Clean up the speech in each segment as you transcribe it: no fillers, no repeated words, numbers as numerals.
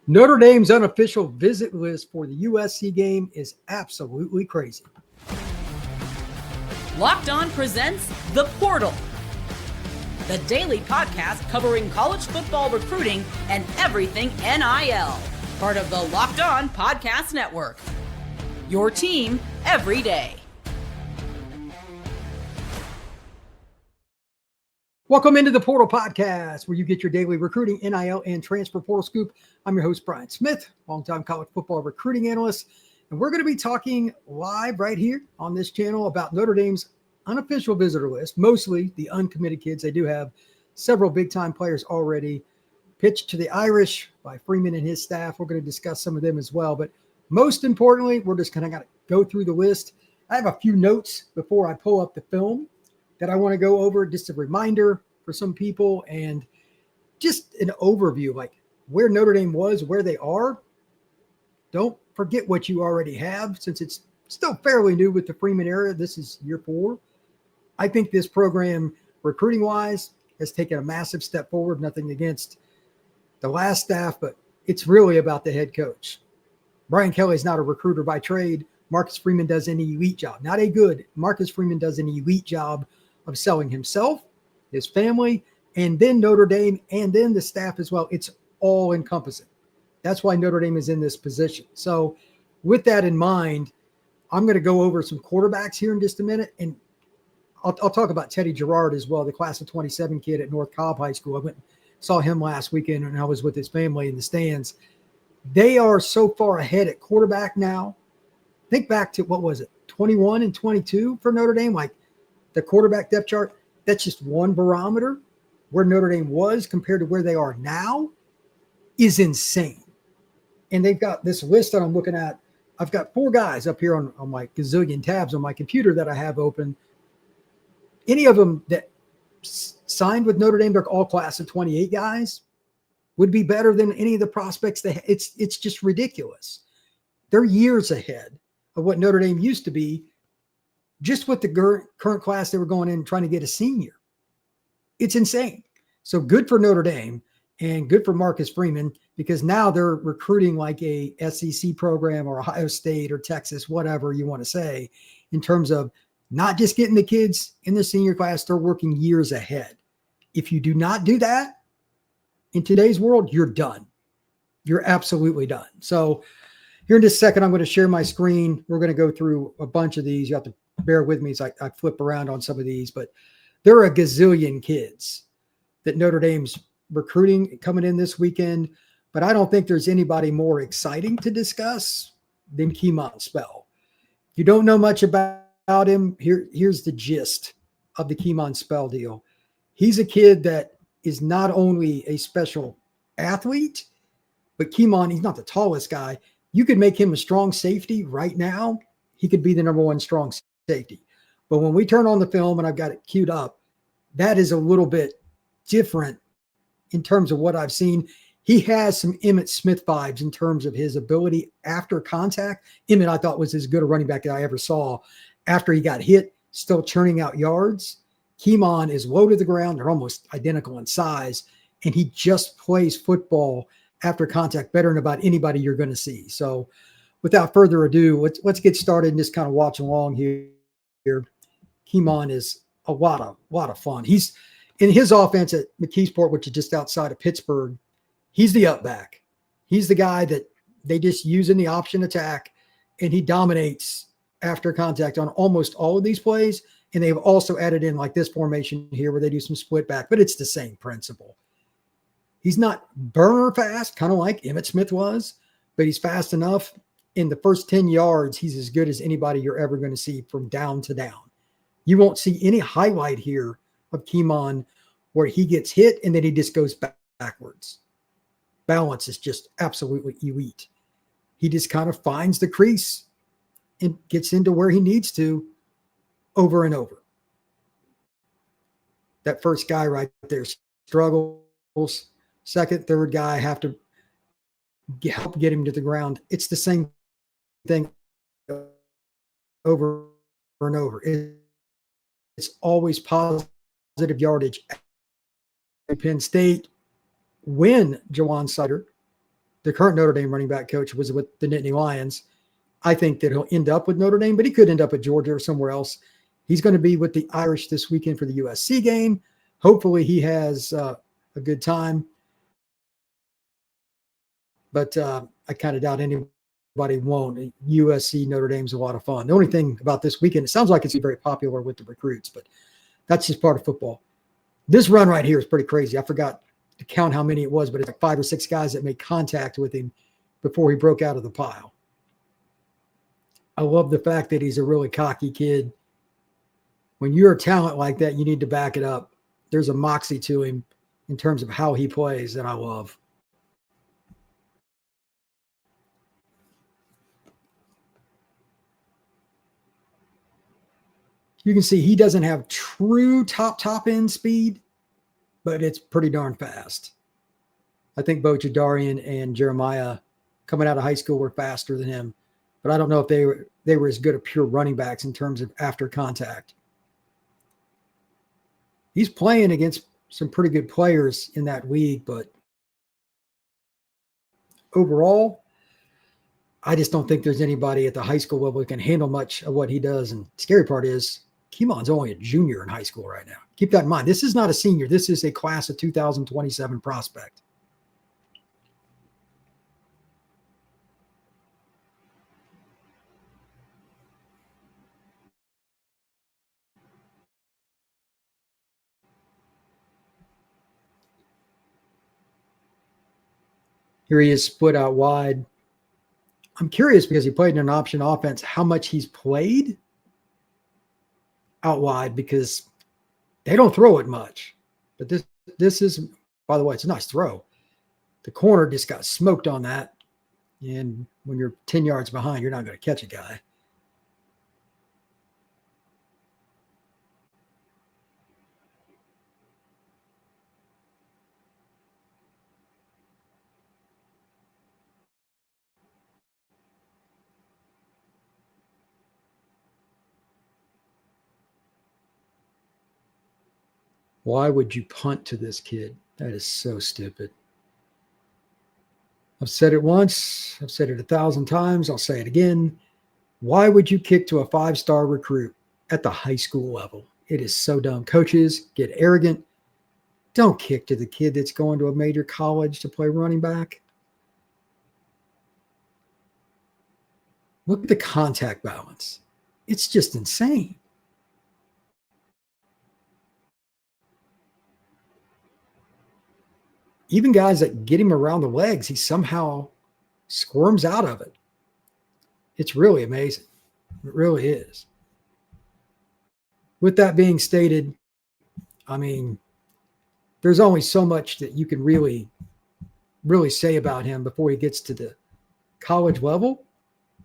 Notre Dame's unofficial visit list for the USC game is absolutely crazy. Locked On presents The Portal, the daily podcast covering college football recruiting and everything NIL. Part of the Locked On Podcast Network. Your team every day. Welcome into the Portal Podcast, where you get your daily recruiting, NIL, and transfer portal scoop. I'm your host, Brian Smith, longtime college football recruiting analyst, and we're going to be talking live right here on this channel about Notre Dame's unofficial visitor list, mostly the uncommitted kids. They do have several big-time players already pitched to the Irish by Freeman and his staff. We're going to discuss some of them as well, but most importantly, we're just kind of got to go through the list. I have a few notes before I pull up the film that I want to go over, just a reminder for some people and just an overview, like where Notre Dame was, where they are. Don't forget what you already have, since it's still fairly new with the Freeman era. This is year 4. I think this program, recruiting-wise, has taken a massive step forward. Nothing against the last staff, but it's really about the head coach. Brian Kelly's not a recruiter by trade. Marcus Freeman does an elite job. Not a good. Marcus Freeman does an elite job of selling himself, his family, and then Notre Dame, and then the staff as well. It's all encompassing. That's why Notre Dame is in this position. So with that in mind, I'm going to go over some quarterbacks here in just a minute, and I'll talk about Teddy Gerard as well, the class of 27 kid at North Cobb High School. I went and saw him last weekend, and I was with his family in the stands. They are so far ahead at quarterback now. Think back to, what was it, 21 and 22 for Notre Dame, like the quarterback depth chart. That's just one barometer. Where Notre Dame was compared to where they are now is insane. And they've got this list that I'm looking at. I've got 4 guys up here on my gazillion tabs on my computer that I have open. Any of them that signed with Notre Dame, they're all class of 28 guys, would be better than any of the prospects. It's just ridiculous. They're years ahead of what Notre Dame used to be, just with the current class they were going in trying to get a senior. It's insane. So good for Notre Dame and good for Marcus Freeman, because now they're recruiting like a SEC program or Ohio State or Texas, whatever you want to say, in terms of not just getting the kids in the senior class. They're working years ahead. If you do not do that in today's world, you're done. You're absolutely done. So here in just a second, I'm going to share my screen. We're going to go through a bunch of these. You have to bear with me as I flip around on some of these, but there are a gazillion kids that Notre Dame's recruiting coming in this weekend, but I don't think there's anybody more exciting to discuss than Kemon Spell. If you don't know much about him, here's the gist of the Kemon Spell deal. He's a kid that is not only a special athlete, but Kemon, he's not the tallest guy. You could make him a strong safety right now. He could be the number 1 strong safety. But when we turn on the film, and I've got it queued up, that is a little bit different in terms of what I've seen. He has some Emmitt Smith vibes in terms of his ability after contact. Emmitt, I thought, was as good a running back that I ever saw after he got hit, still churning out yards. Kemon is low to the ground. They're almost identical in size, and he just plays football after contact better than about anybody you're going to see. So without further ado, let's get started and just kind of watch along here. Kemon is a lot of fun. He's in his offense at McKeesport, which is just outside of Pittsburgh. He's the up back. He's the guy that they just use in the option attack, and he dominates after contact on almost all of these plays. And they've also added in like this formation here where they do some split back, but it's the same principle. He's not burner fast, kind of like Emmitt Smith was, but he's fast enough. In the first 10 yards, he's as good as anybody you're ever going to see from down to down. You won't see any highlight here of Kemon where he gets hit and then he just goes backwards. Balance is just absolutely elite. He just kind of finds the crease and gets into where he needs to over and over. That first guy right there struggles. Second, third guy have to help get him to the ground. It's the same thing over and over. It's always positive yardage. Penn State, when Jawan Sutter the current Notre Dame running back coach was with the Nittany Lions. I think that he'll end up with Notre Dame, but he could end up at Georgia or somewhere else. He's going to be with the Irish this weekend for the USC game. Hopefully he has a good time. But I kind of doubt anybody won't. USC, Notre Dame's a lot of fun. The only thing about this weekend, it sounds like it's very popular with the recruits, but that's just part of football. This run right here is pretty crazy. I forgot to count how many it was, but it's like 5 or 6 guys that made contact with him before he broke out of the pile. I love the fact that he's a really cocky kid. When you're a talent like that, you need to back it up. There's a moxie to him in terms of how he plays that I love. You can see he doesn't have true top end speed, but it's pretty darn fast. I think both Jadarian and Jeremiah coming out of high school were faster than him, but I don't know if they were as good at pure running backs in terms of after contact. He's playing against some pretty good players in that league, but overall, I just don't think there's anybody at the high school level who can handle much of what he does. And the scary part is Kemon's only a junior in high school right now. Keep that in mind. This is not a senior. This is a class of 2027 prospect. Here he is split out wide. I'm curious because he played in an option offense, how much he's played out wide, because they don't throw it much. But this is, by the way, it's a nice throw. The corner just got smoked on that. And when you're 10 yards behind, you're not going to catch a guy. Why would you punt to this kid? That is so stupid. I've said it once. I've said it 1,000 times. I'll say it again. Why would you kick to a 5-star recruit at the high school level? It is so dumb. Coaches get arrogant. Don't kick to the kid that's going to a major college to play running back. Look at the contact balance. It's just insane. Even guys that get him around the legs, he somehow squirms out of it. It's really amazing. It really is. With that being stated, I mean, there's only so much that you can really say about him before he gets to the college level,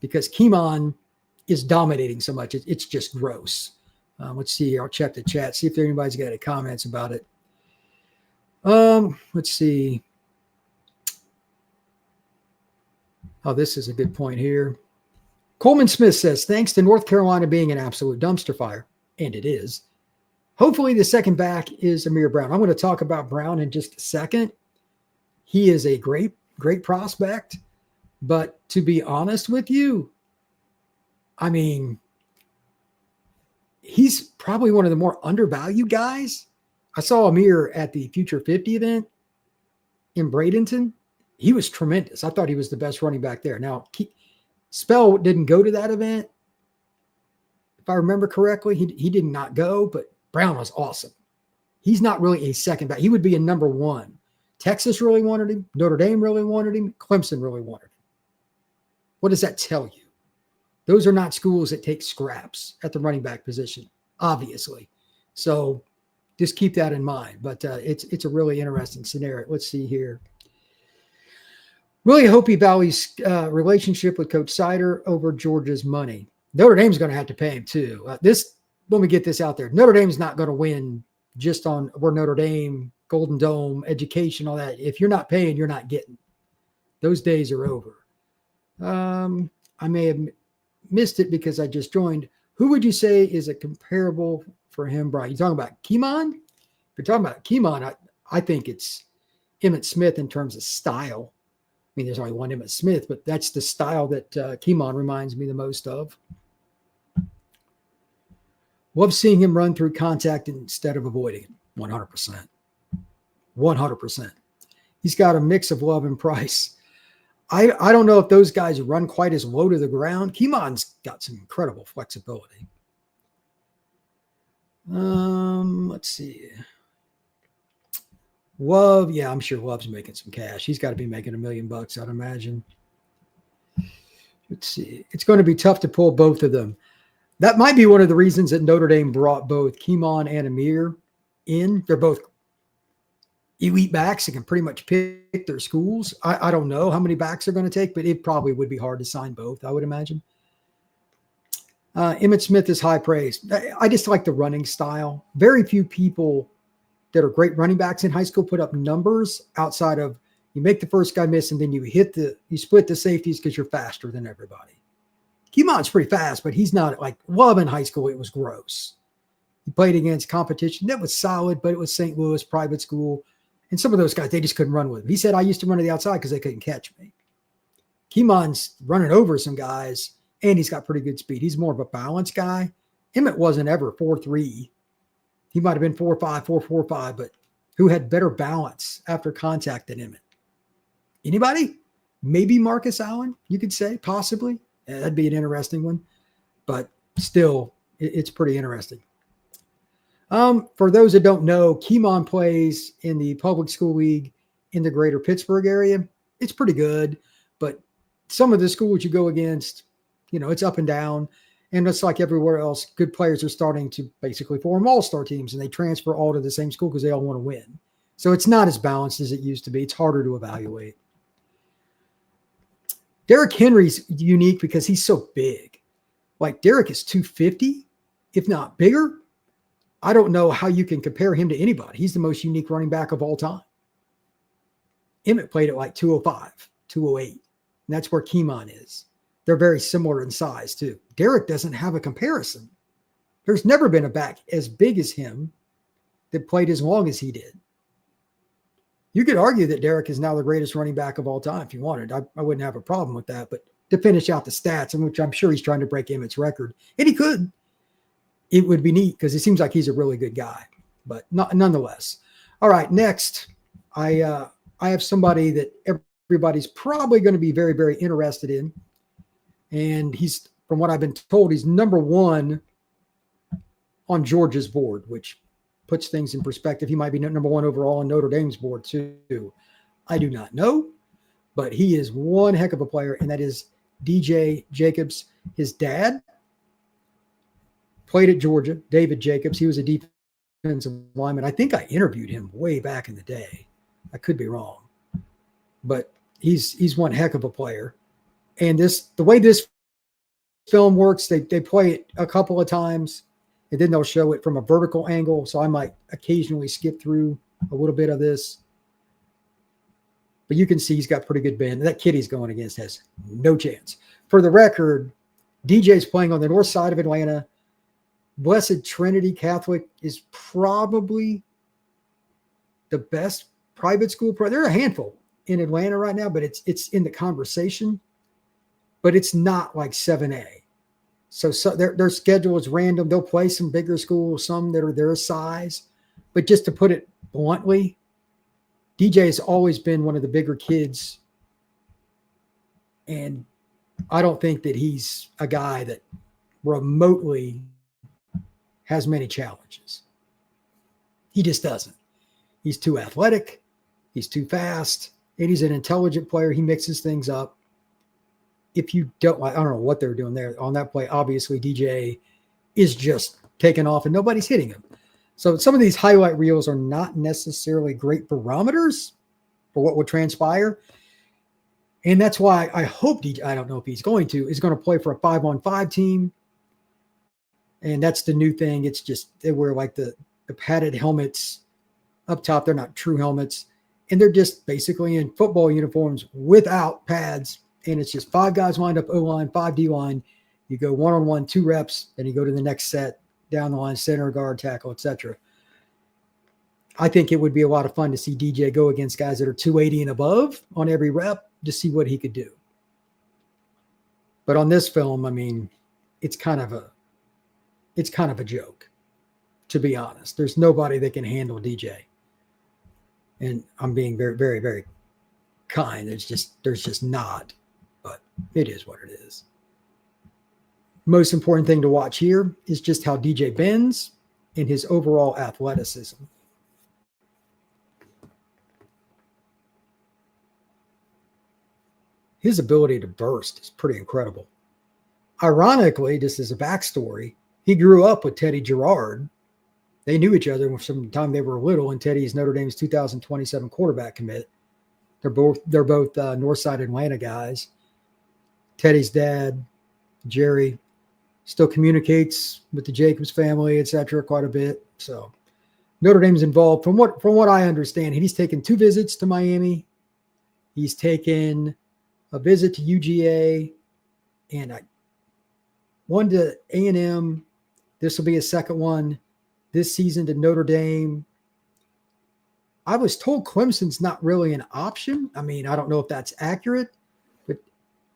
because Kemon is dominating so much. It's just gross. Let's see. I'll check the chat, see if anybody's got any comments about it. Let's see. Oh, this is a good point here. Coleman Smith says, thanks to North Carolina being an absolute dumpster fire, and it is. Hopefully the second back is Amir Brown. I'm going to talk about Brown in just a second. He is a great prospect, but to be honest with you, I mean, he's probably one of the more undervalued guys. I saw Amir at the Future 50 event in Bradenton. He was tremendous. I thought he was the best running back there. Now, Spell didn't go to that event. If I remember correctly, he did not go, but Brown was awesome. He's not really a second back. He would be a number 1. Texas really wanted him. Notre Dame really wanted him. Clemson really wanted him. What does that tell you? Those are not schools that take scraps at the running back position, obviously. So just keep that in mind. But it's a really interesting scenario. Let's see here. Really hope he values relationship with Coach Sider over Georgia's money. Notre Dame's going to have to pay him too. Let me get this out there. Notre Dame's not going to win just on we're Notre Dame, Golden Dome, education, all that. If you're not paying, you're not getting. Those days are over. I may have missed it because I just joined. Who would you say is a comparable for him, Brian? You talking about Kemon? If you're talking about Kemon, I think it's Emmitt Smith in terms of style. I mean, there's only one Emmitt Smith, but that's the style that Kemon reminds me the most of. Love seeing him run through contact instead of avoiding it. 100%. 100%. He's got a mix of Love and Price. I don't know if those guys run quite as low to the ground. Kemon's got some incredible flexibility. Let's see. Love, yeah, I'm sure Love's making some cash. He's got to be making $1 million, I'd imagine. Let's see. It's going to be tough to pull both of them. That might be one of the reasons that Notre Dame brought both Kemon and Amir in. They're both elite backs that can pretty much pick their schools. I don't know how many backs they're going to take, but it probably would be hard to sign both, I would imagine. Emmitt Smith is high praise. I just like the running style. Very few people that are great running backs in high school put up numbers outside of you make the first guy miss and then you split the safeties because you're faster than everybody. Kemon's pretty fast, but he's not like Love in high school. It was gross. He played against competition that was solid, but it was St. Louis private school. And some of those guys, they just couldn't run with him. He said, I used to run to the outside because they couldn't catch me. Kemon's running over some guys, and he's got pretty good speed. He's more of a balanced guy. Emmitt wasn't ever 4.3. He might have been 4.5, 4.45, but who had better balance after contact than Emmitt? Anybody? Maybe Marcus Allen, you could say, possibly. Yeah, that'd be an interesting one. But still, it's pretty interesting. For those that don't know, Kemon plays in the public school league in the greater Pittsburgh area. It's pretty good, but some of the schools you go against, it's up and down. And it's like everywhere else, good players are starting to basically form all-star teams, and they transfer all to the same school because they all want to win. So it's not as balanced as it used to be. It's harder to evaluate. Derrick Henry's unique because he's so big. Like Derrick is 250, if not bigger. I don't know how you can compare him to anybody. He's the most unique running back of all time. Emmitt played at like 205, 208. And that's where Kemon is. They're very similar in size too. Derrick doesn't have a comparison. There's never been a back as big as him that played as long as he did. You could argue that Derrick is now the greatest running back of all time if you wanted. I wouldn't have a problem with that. But to finish out the stats, in which I'm sure he's trying to break Emmitt's record, and he could, it would be neat because it seems like he's a really good guy. But nonetheless. All right, next, I have somebody that everybody's probably going to be very, very interested in. And he's, from what I've been told, he's number one on Georgia's board, which puts things in perspective. He might be number one overall on Notre Dame's board too. I do not know, but he is one heck of a player, and that is DJ Jacobs. His dad played at Georgia, David Jacobs. He was a defensive lineman. I think I interviewed him way back in the day. I could be wrong, but he's one heck of a player. And the way this film works, they play it a couple of times, and then they'll show it from a vertical angle. So I might occasionally skip through a little bit of this. But you can see he's got pretty good bend. That kid he's going against has no chance. For the record, DJ's playing on the north side of Atlanta. Blessed Trinity Catholic is probably the best private school. There are a handful in Atlanta right now, but it's in the conversation. But it's not like 7A. So their schedule is random. They'll play some bigger schools, some that are their size. But just to put it bluntly, DJ has always been one of the bigger kids. And I don't think that he's a guy that remotely has many challenges. He just doesn't. He's too athletic. He's too fast. And he's an intelligent player. He mixes things up. If you don't, I don't know what they're doing there on that play. Obviously, DJ is just taking off and nobody's hitting him. So some of these highlight reels are not necessarily great barometers for what would transpire. And that's why I hope DJ, I don't know if he's going to play for a 5-on-5 team. And that's the new thing. It's just they wear like the padded helmets up top. They're not true helmets. And they're just basically in football uniforms without pads. And it's just 5 guys lined up O-line, 5 D-line. You go one-on-one, 2 reps, then you go to the next set, down the line, center, guard, tackle, etc. I think it would be a lot of fun to see DJ go against guys that are 280 and above on every rep to see what he could do. But on this film, I mean, it's kind of a joke, to be honest. There's nobody that can handle DJ. And I'm being very, very, very kind. There's just not, but it is what it is. Most important thing to watch here is just how DJ bends and his overall athleticism. His ability to burst is pretty incredible. Ironically, just as a backstory, he grew up with Teddy Gerard. They knew each other from the time they were little, and Teddy is Notre Dame's 2027 quarterback commit. They're both Northside Atlanta guys. Teddy's dad, Jerry, still communicates with the Jacobs family, etc., quite a bit. So Notre Dame's involved. From what I understand, he's taken 2 visits to Miami. He's taken a visit to UGA and one to A&M. This will be a second one this season to Notre Dame. I was told Clemson's not really an option. I mean, I don't know if that's accurate, but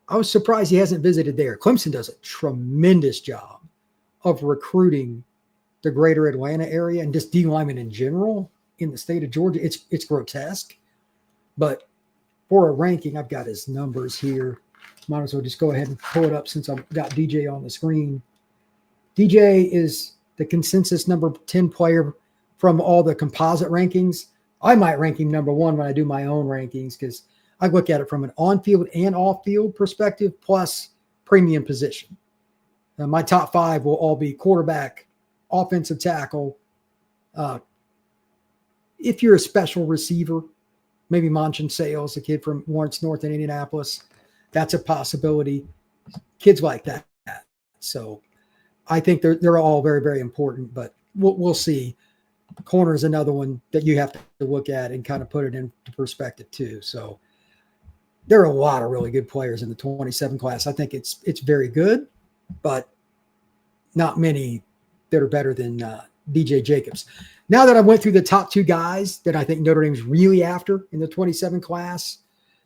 I was surprised he hasn't visited there. Clemson does a tremendous job of recruiting the greater Atlanta area and just D linemen in general in the state of Georgia. It's grotesque, but for a ranking, I've got his numbers here. Might as well just go ahead and pull it up since I've got DJ on the screen. DJ is the consensus number 10 player from all the composite rankings. I might rank him number 1 when I do my own rankings because I look at it from an on-field and off-field perspective plus premium position. My top 5 will all be quarterback, offensive tackle. If you're a special receiver, maybe Manchin Sales, a kid from Lawrence North in Indianapolis. That's a possibility. Kids like that. So I think they're all very, very important, but we'll see. Corner is another one that you have to look at and kind of put it into perspective too. So there are a lot of really good players in the 27 class. I think it's very good, but not many that are better than DJ Jacobs. Now that I went through the top 2 guys that I think Notre Dame's really after in the 27 class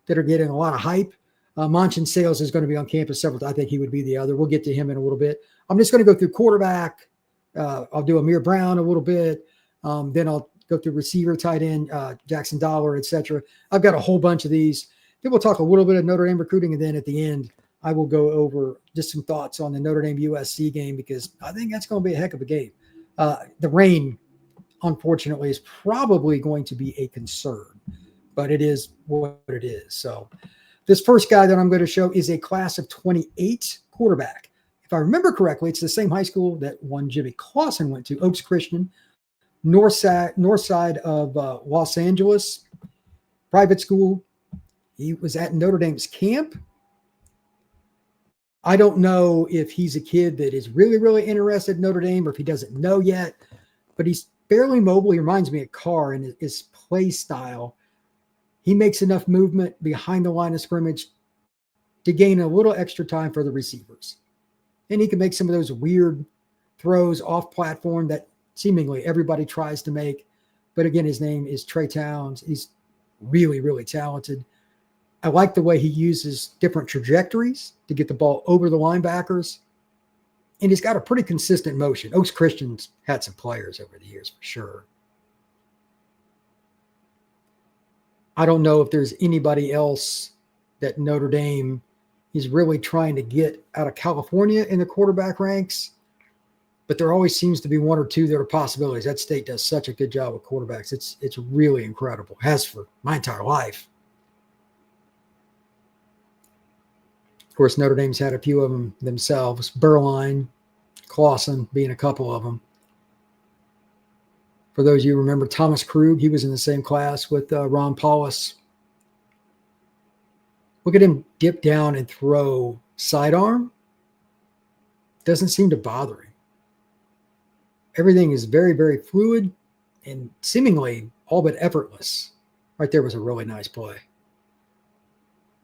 that are getting a lot of hype, Manchin Sales is going to be on campus several times. I think he would be the other. We'll get to him in a little bit. I'm just going to go through quarterback. I'll do Amir Brown a little bit. Then I'll go through receiver, tight end, Jackson Dollar, etc. I've got a whole bunch of these. Then we'll talk a little bit of Notre Dame recruiting, and then at the end, I will go over just some thoughts on the Notre Dame USC game because I think that's going to be a heck of a game. The rain, unfortunately, is probably going to be a concern, but it is what it is. So this first guy that I'm going to show is a class of 28 quarterback. If I remember correctly, it's the same high school that one Jimmy Clausen went to, Oaks Christian, north side of Los Angeles, private school. He was at Notre Dame's camp. I don't know if he's a kid that is really, really interested in Notre Dame or if he doesn't know yet, but he's fairly mobile. He reminds me of Carr in his play style. He makes enough movement behind the line of scrimmage to gain a little extra time for the receivers. And he can make some of those weird throws off platform that seemingly everybody tries to make. But again, his name is Trey Towns. He's really, really talented. I like the way he uses different trajectories to get the ball over the linebackers. And he's got a pretty consistent motion. Oaks Christian's had some players over the years for sure. I don't know if there's anybody else that Notre Dame is really trying to get out of California in the quarterback ranks, but there always seems to be 1 or 2 that are possibilities. That state does such a good job with quarterbacks. It's really incredible. Has for my entire life. Of course, Notre Dame's had a few of them themselves. Berline, Clausen being a couple of them. For those of you who remember Thomas Krug, he was in the same class with Ron Paulus. Look at him dip down and throw sidearm. Doesn't seem to bother him. Everything is very, very fluid and seemingly all but effortless. Right there was a really nice play.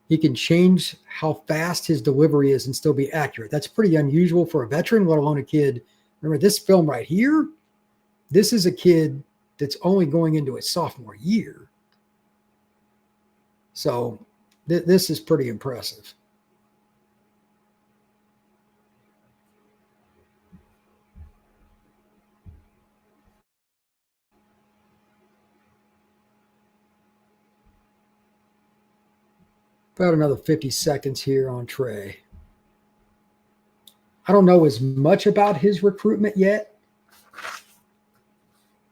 He can change how fast his delivery is and still be accurate. That's pretty unusual for a veteran, let alone a kid. Remember this film right here? This is a kid that's only going into his sophomore year. So this is pretty impressive. About another 50 seconds here on Trey. I don't know as much about his recruitment yet,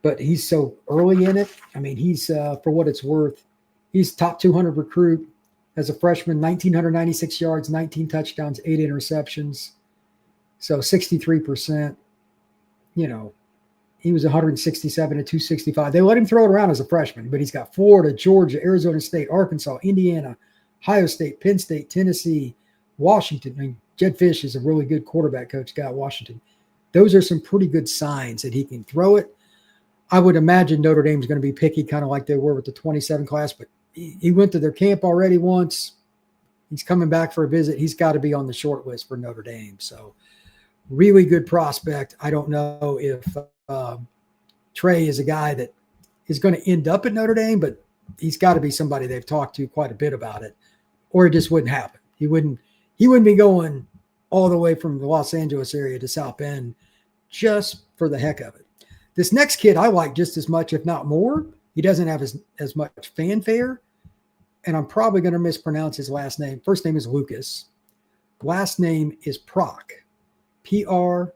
but he's so early in it. I mean, he's, for what it's worth, he's top 200 recruit as a freshman, 1,996 yards, 19 touchdowns, 8 interceptions. So 63%, you know, he was 167 to 265. They let him throw it around as a freshman, but he's got Florida, Georgia, Arizona State, Arkansas, Indiana, Ohio State, Penn State, Tennessee, Washington. I mean, Jed Fish is a really good quarterback coach, guy at Washington. Those are some pretty good signs that he can throw it. I would imagine Notre Dame's going to be picky, kind of like they were with the 27 class, but he went to their camp already once. He's coming back for a visit. He's got to be on the short list for Notre Dame. So really good prospect. I don't know if Trey is a guy that is going to end up at Notre Dame, but he's got to be somebody they've talked to quite a bit about it, or it just wouldn't happen. He wouldn't be going all the way from the Los Angeles area to South Bend just for the heck of it. This next kid I like just as much, if not more. He doesn't have as much fanfare, and I'm probably going to mispronounce his last name. First name is Lucas. Last name is Prock. Prock,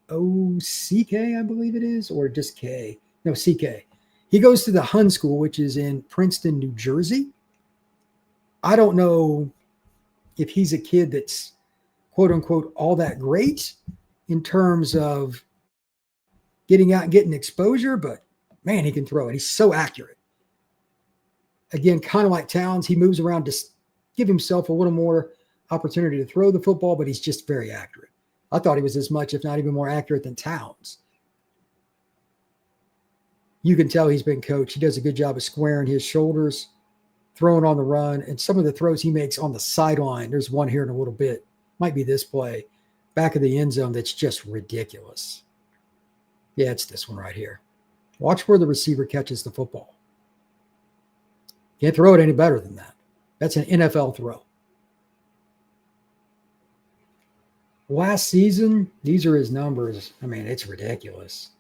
I believe it is, or just K. No, CK. He goes to the Hun School, which is in Princeton, New Jersey. I don't know if he's a kid that's quote unquote all that great in terms of getting out and getting exposure, but man, he can throw it. He's so accurate. Again, kind of like Towns, he moves around to give himself a little more opportunity to throw the football, but he's just very accurate. I thought he was as much, if not even more accurate than Towns. You can tell he's been coached. He does a good job of squaring his shoulders, throwing on the run, and some of the throws he makes on the sideline. There's one here in a little bit. Might be this play. Back of the end zone that's just ridiculous. Yeah, it's this one right here. Watch where the receiver catches the football. Can't throw it any better than that. That's an NFL throw. Last season, these are his numbers. I mean, it's ridiculous.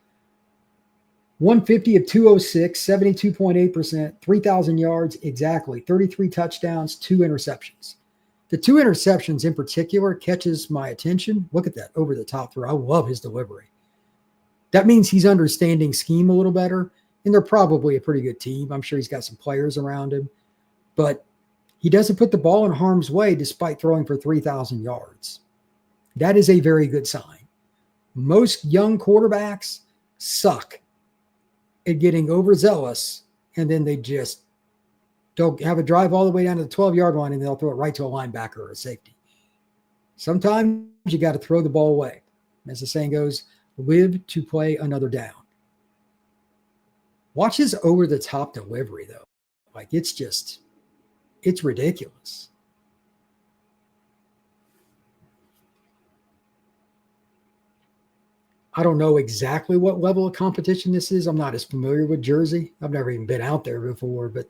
150 of 206, 72.8%, 3,000 yards exactly, 33 touchdowns, 2 interceptions. The 2 interceptions in particular catches my attention. Look at that over the top throw. I love his delivery. That means he's understanding scheme a little better, and they're probably a pretty good team. I'm sure he's got some players around him, but he doesn't put the ball in harm's way despite throwing for 3,000 yards. That is a very good sign. Most young quarterbacks suck at getting overzealous, and then they just don't have a drive all the way down to the 12-yard line, and they'll throw it right to a linebacker or a safety. Sometimes you got to throw the ball away. As the saying goes, live to play another down. Watch his over-the-top delivery, though. Like, it's ridiculous. I don't know exactly what level of competition this is. I'm not as familiar with Jersey. I've never even been out there before, but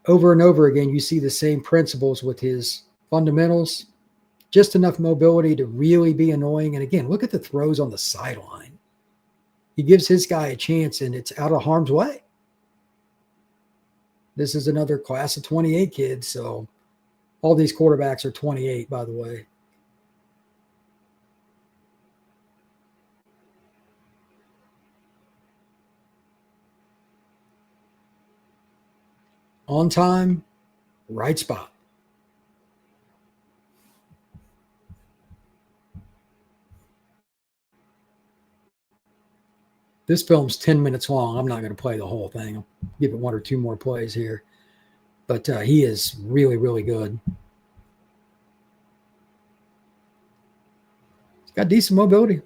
over and over again, you see the same principles with his fundamentals, just enough mobility to really be annoying. And again, look at the throws on the sideline. He gives his guy a chance, and it's out of harm's way. This is another class of 28 kids, so all these quarterbacks are 28, by the way. On time, right spot. This film's 10 minutes long. I'm not going to play the whole thing. I'll give it 1 or 2 more plays here. But he is really, really good. He's got decent mobility.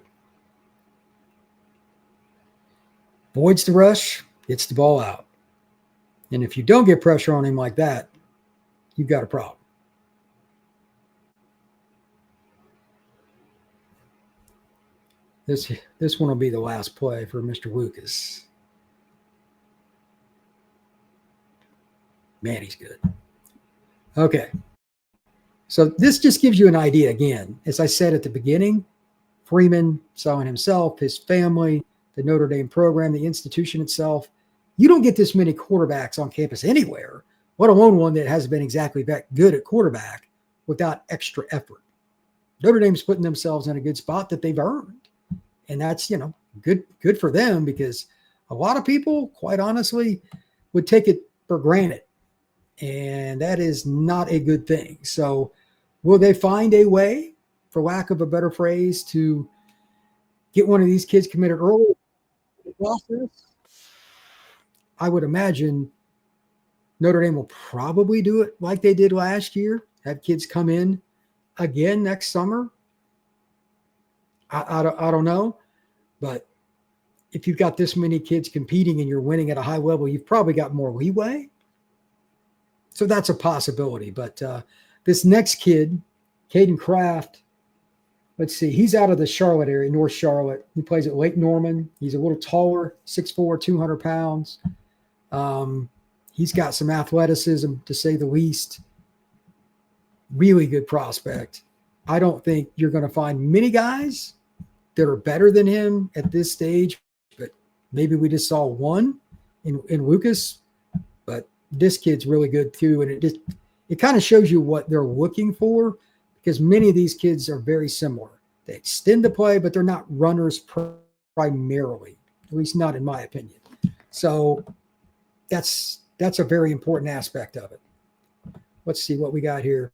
Avoids the rush, gets the ball out. And if you don't get pressure on him like that, you've got a problem. This one will be the last play for Mr. Lucas. Man, he's good. Okay. So this just gives you an idea again. As I said at the beginning, Freeman selling himself, his family, the Notre Dame program, the institution itself. You don't get this many quarterbacks on campus anywhere, let alone one that hasn't been exactly that good at quarterback without extra effort. Notre Dame's putting themselves in a good spot that they've earned. And that's, good for them, because a lot of people, quite honestly, would take it for granted. And that is not a good thing. So will they find a way, for lack of a better phrase, to get one of these kids committed early in the process? I would imagine Notre Dame will probably do it like they did last year, have kids come in again next summer. I don't know. But if you've got this many kids competing and you're winning at a high level, you've probably got more leeway. So that's a possibility. But this next kid, Caden Kraft, let's see, he's out of the Charlotte area, North Charlotte. He plays at Lake Norman. He's a little taller, 6'4", 200 pounds. He's got some athleticism, to say the least. Really good prospect. I don't think you're going to find many guys that are better than him at this stage, but maybe we just saw one in Lucas. But this kid's really good too, and it kind of shows you what they're looking for, because many of these kids are very similar. They extend the play, but they're not runners primarily, at least not in my opinion. So that's a very important aspect of it. Let's see what we got here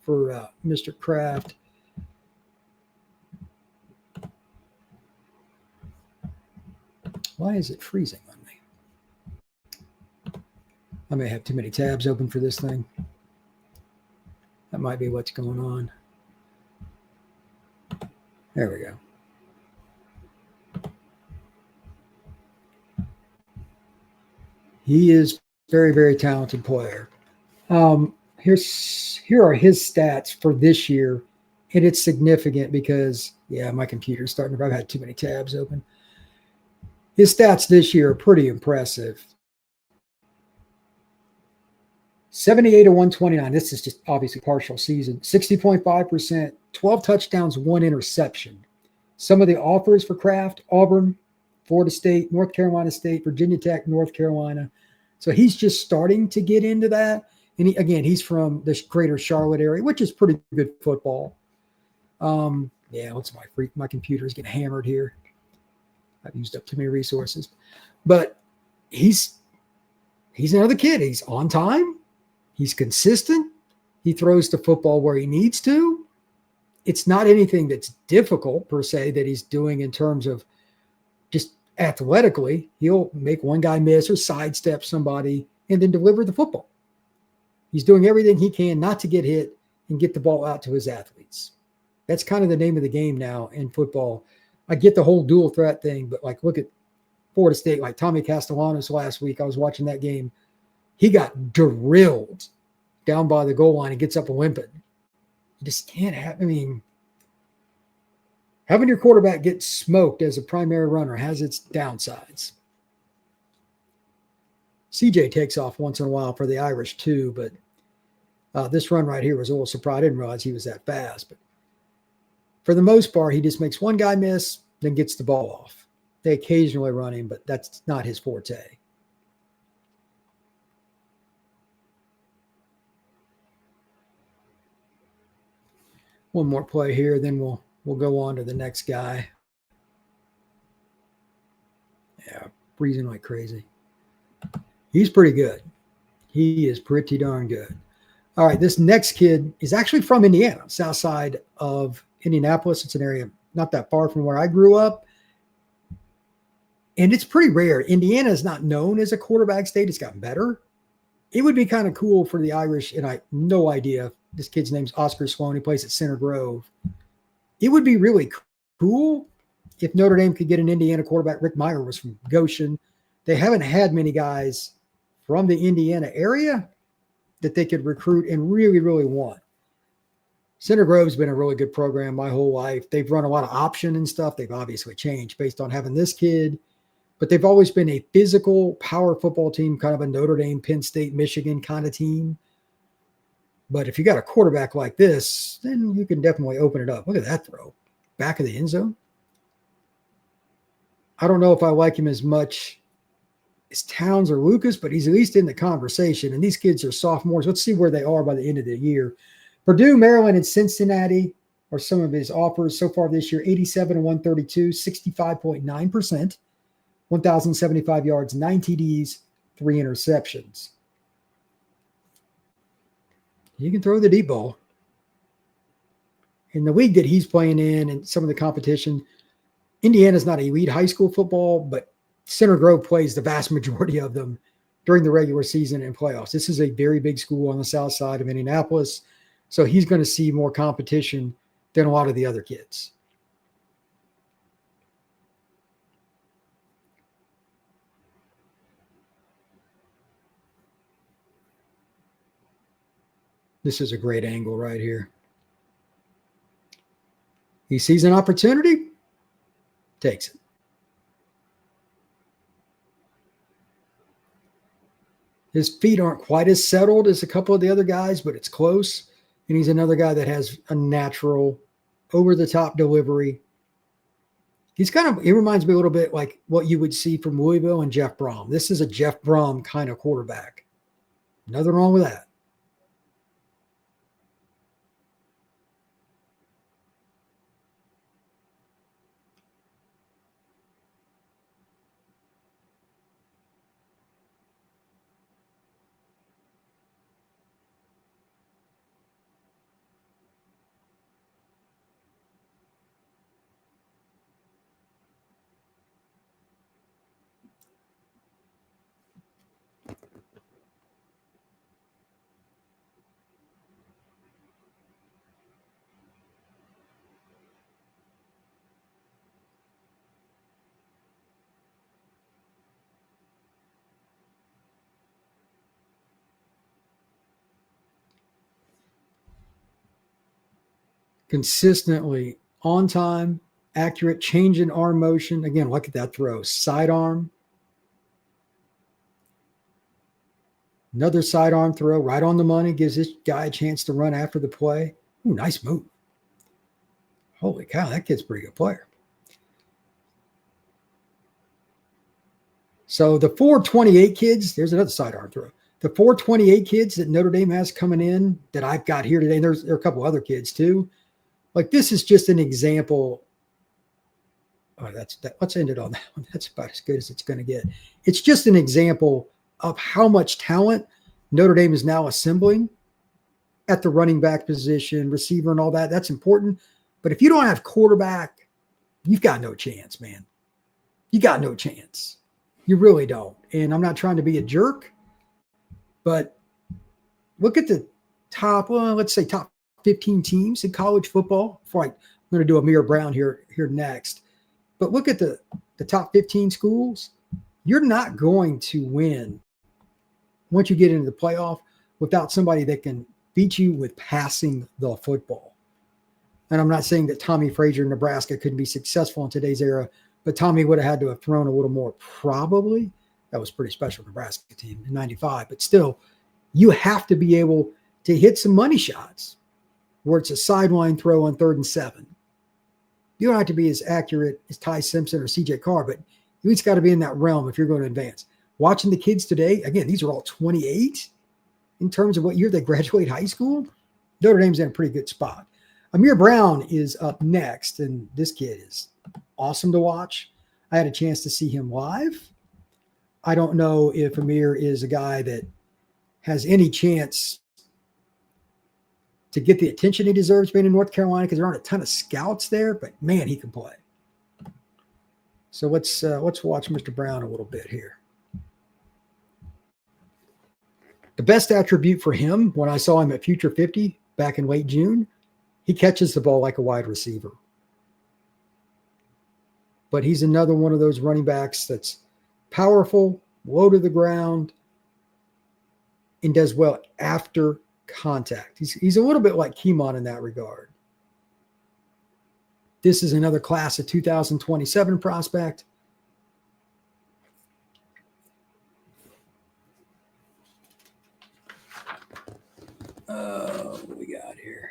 for Mr. Kraft. Why is it freezing on me? I may have too many tabs open for this thing. That might be what's going on. There we go. He is very, very talented player. Here are his stats for this year, and it's significant because, my computer's starting to, I've had too many tabs open. His stats this year are pretty impressive. 78 to 129. This is just obviously partial season. 60.5%, 12 touchdowns, 1 interception. Some of the offers for Kraft: Auburn, Florida State, North Carolina State, Virginia Tech, North Carolina. So he's just starting to get into that. And he's from the greater Charlotte area, which is pretty good football. My computer's getting hammered here. I've used up too many resources. But he's another kid. He's on time. He's consistent. He throws the football where he needs to. It's not anything that's difficult per se that he's doing in terms of just athletically. He'll make one guy miss or sidestep somebody and then deliver the football. He's doing everything he can not to get hit and get the ball out to his athletes. That's kind of the name of the game now in football. I get the whole dual threat thing, but look at Florida State, like Tommy Castellanos last week. I was watching that game. He got drilled down by the goal line and gets up limping. You just can't have, having your quarterback get smoked as a primary runner has its downsides. CJ takes off once in a while for the Irish too, but this run right here was a little surprise. I didn't realize he was that fast, but for the most part, he just makes one guy miss, then gets the ball off. They occasionally run him, but that's not his forte. One more play here, then we'll go on to the next guy. Yeah, freezing like crazy. He's pretty good. He is pretty darn good. All right, this next kid is actually from Indiana, south side of Indianapolis. It's an area not that far from where I grew up. And it's pretty rare. Indiana is not known as a quarterback state. It's gotten better. It would be kind of cool for the Irish, and I have no idea. This kid's name's Oscar Sloan. He plays at Center Grove. It would be really cool if Notre Dame could get an Indiana quarterback. Rick Meyer was from Goshen. They haven't had many guys from the Indiana area that they could recruit and really, really want. Center Grove's been a really good program my whole life. They've run a lot of option and stuff. They've obviously changed based on having this kid, but they've always been a physical power football team, kind of a Notre Dame, Penn State, Michigan kind of team. But if you got a quarterback like this, then you can definitely open it up. Look at that throw. Back of the end zone. I don't know if I like him as much as Towns or Lucas, but he's at least in the conversation. And these kids are sophomores. Let's see where they are by the end of the year. Purdue, Maryland, and Cincinnati are some of his offers so far this year. 87 and 132, 65.9%, 1,075 yards, 9 TDs, 3 interceptions. You can throw the deep ball. In the league that he's playing in and some of the competition, Indiana's not elite high school football, but Center Grove plays the vast majority of them during the regular season and playoffs. This is a very big school on the south side of Indianapolis, so he's going to see more competition than a lot of the other kids. This is a great angle right here. He sees an opportunity, takes it. His feet aren't quite as settled as a couple of the other guys, but it's close. And he's another guy that has a natural, over-the-top delivery. He reminds me a little bit like what you would see from Louisville and Jeff Brom. This is a Jeff Brom kind of quarterback. Nothing wrong with that. Consistently on time, accurate, change in arm motion. Again, look at that throw. Sidearm. Another sidearm throw right on the money. Gives this guy a chance to run after the play. Ooh, nice move. Holy cow, that kid's a pretty good player. So the 428 kids, there's another sidearm throw. The 428 kids that Notre Dame has coming in that I've got here today, and there are a couple other kids too. Like this is just an example. Oh, let's end it on that one. That's about as good as it's going to get. It's just an example of how much talent Notre Dame is now assembling at the running back position, receiver, and all that. That's important. But if you don't have quarterback, you've got no chance, man. You got no chance. You really don't. And I'm not trying to be a jerk, but look at the top, let's say top 15 teams in college football. I'm going to do Amir Brown here next. But look at the top 15 schools. You're not going to win once you get into the playoff without somebody that can beat you with passing the football. And I'm not saying that Tommy Frazier in Nebraska couldn't be successful in today's era, but Tommy would have had to have thrown a little more probably. That was a pretty special Nebraska team in 95. But still, you have to be able to hit some money shots where it's a sideline throw on 3rd and 7. You don't have to be as accurate as Ty Simpson or CJ Carr, but you at least got to be in that realm if you're going to advance. Watching the kids today, again, these are all 28 in terms of what year they graduate high school. Notre Dame's in a pretty good spot. Amir Brown is up next, and this kid is awesome to watch. I had a chance to see him live. I don't know if Amir is a guy that has any chance to get the attention he deserves being in North Carolina because there aren't a ton of scouts there, but man, he can play. So let's watch Mr. Brown a little bit here. The best attribute for him when I saw him at Future 50 back in late June, he catches the ball like a wide receiver. But he's another one of those running backs that's powerful, low to the ground, and does well after contact. He's a little bit like Kemon in that regard. This is another class of 2027 prospect. What we got here?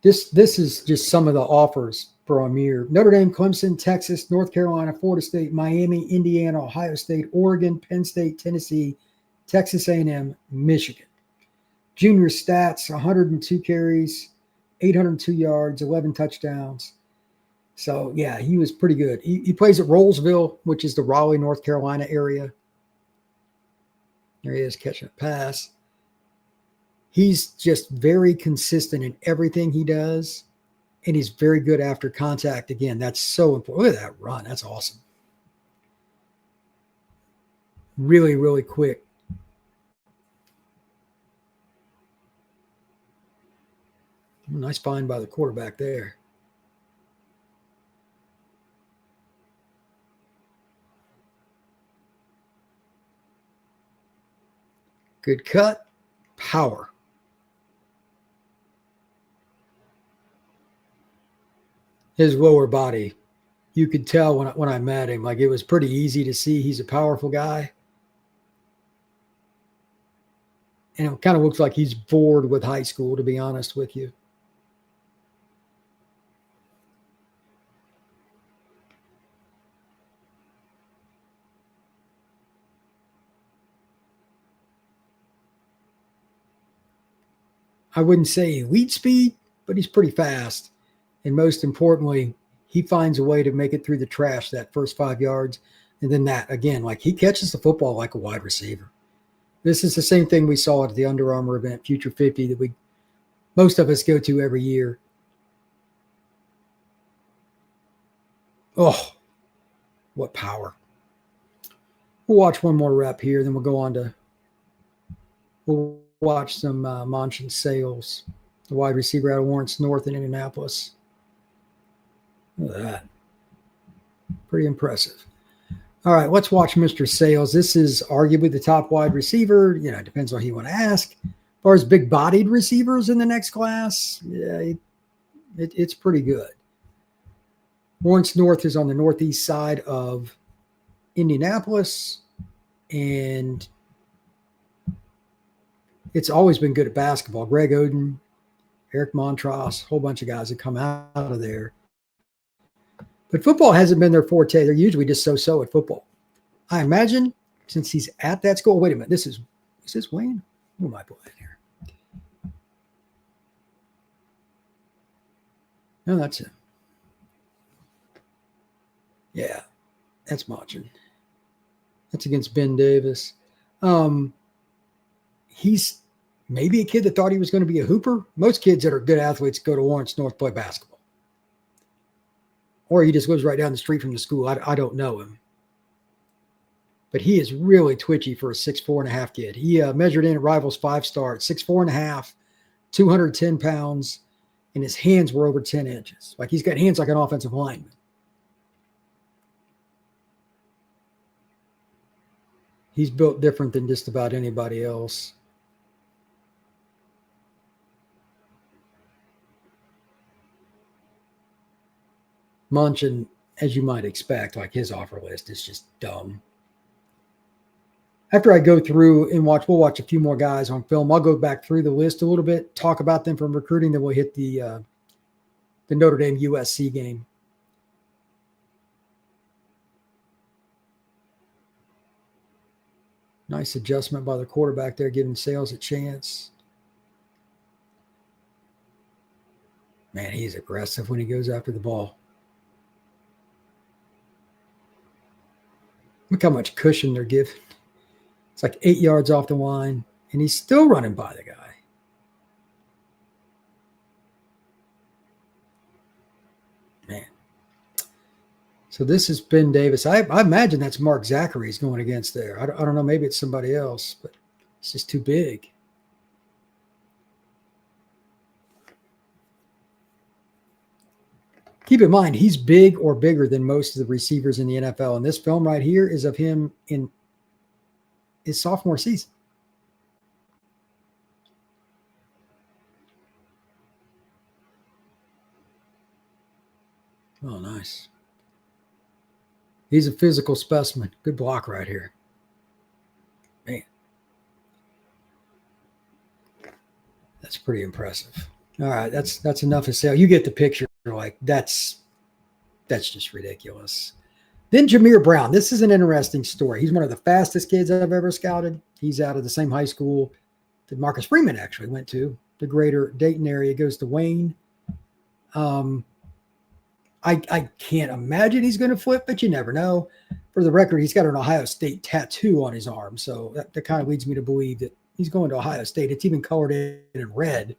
This is just some of the offers for Amir. Notre Dame, Clemson, Texas, North Carolina, Florida State, Miami, Indiana, Ohio State, Oregon, Penn State, Tennessee, Texas A&M, Michigan. Junior stats, 102 carries, 802 yards, 11 touchdowns. So, yeah, he was pretty good. He plays at Rollsville, which is the Raleigh, North Carolina area. There he is catching a pass. He's just very consistent in everything he does, and he's very good after contact. Again, that's so important. Look at that run. That's awesome. Really, really quick. Nice find by the quarterback there. Good cut. Power. His lower body, you could tell when I met him, like it was pretty easy to see he's a powerful guy. And it kind of looks like he's bored with high school, to be honest with you. I wouldn't say elite speed, but he's pretty fast. And most importantly, he finds a way to make it through the trash that first 5 yards. And then that, again, like he catches the football like a wide receiver. This is the same thing we saw at the Under Armour event, Future 50, that most of us go to every year. Oh, what power. We'll watch one more rep here, then we'll watch some Monchen Sales, the wide receiver out of Lawrence North in Indianapolis. Look at that. Pretty impressive. All right, let's watch Mr. Sales. This is arguably the top wide receiver. You know, it depends on who you want to ask. As far as big-bodied receivers in the next class, yeah, it's pretty good. Lawrence North is on the northeast side of Indianapolis, and it's always been good at basketball. Greg Oden, Eric Montross, a whole bunch of guys that come out of there. But football hasn't been their forte. They're usually just so-so at football. I imagine since he's at that school. Wait a minute. Is this Wayne? Who am I playing here? No, that's him. Yeah, that's Machin. That's against Ben Davis. He's maybe a kid that thought he was going to be a hooper. Most kids that are good athletes go to Lawrence North, play basketball. Or he just lives right down the street from the school. I don't know him. But he is really twitchy for a 6'4.5" kid. He measured in at Rivals 5-star at 6'4.5", 210 pounds, and his hands were over 10 inches. Like he's got hands like an offensive lineman. He's built different than just about anybody else. Monchen, as you might expect, like his offer list is just dumb. After I go through and we'll watch a few more guys on film. I'll go back through the list a little bit, talk about them from recruiting, then we'll hit the Notre Dame USC game. Nice adjustment by the quarterback there, giving Sales a chance. Man, he's aggressive when he goes after the ball. Look how much cushion they're giving. It's like 8 yards off the line, and he's still running by the guy. Man. So this is Ben Davis. I imagine that's Mark Zachary's going against there. I don't know. Maybe it's somebody else, but it's just too big. Keep in mind, he's big or bigger than most of the receivers in the NFL. And this film right here is of him in his sophomore season. Oh, nice. He's a physical specimen. Good block right here. Man. That's pretty impressive. All right, that's enough to say. You get the picture. Like, that's just ridiculous. Then Amir Brown. This is an interesting story. He's one of the fastest kids I've ever scouted. He's out of the same high school that Marcus Freeman actually went to, the greater Dayton area. Goes to Wayne. I can't imagine he's going to flip, but you never know. For the record, he's got an Ohio State tattoo on his arm, so that kind of leads me to believe that he's going to Ohio State. It's even colored in red,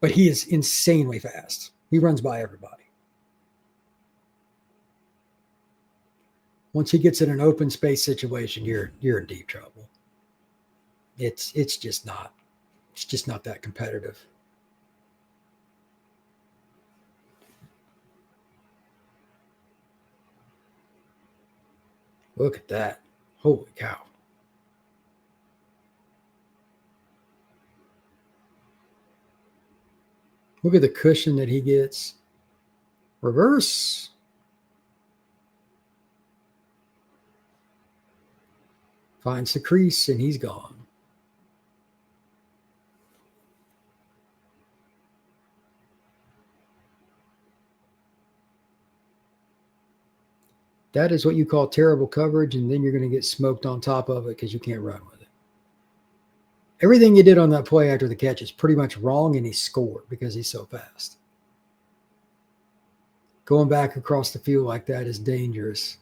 but he is insanely fast. He runs by everybody. Once he gets in an open space situation, you're in deep trouble. It's just not that competitive. Look at that. Holy cow. Look at the cushion that he gets. Reverse. Finds the crease, and he's gone. That is what you call terrible coverage, and then you're going to get smoked on top of it because you can't run with it. Everything you did on that play after the catch is pretty much wrong, and he scored because he's so fast. Going back across the field like that is dangerous.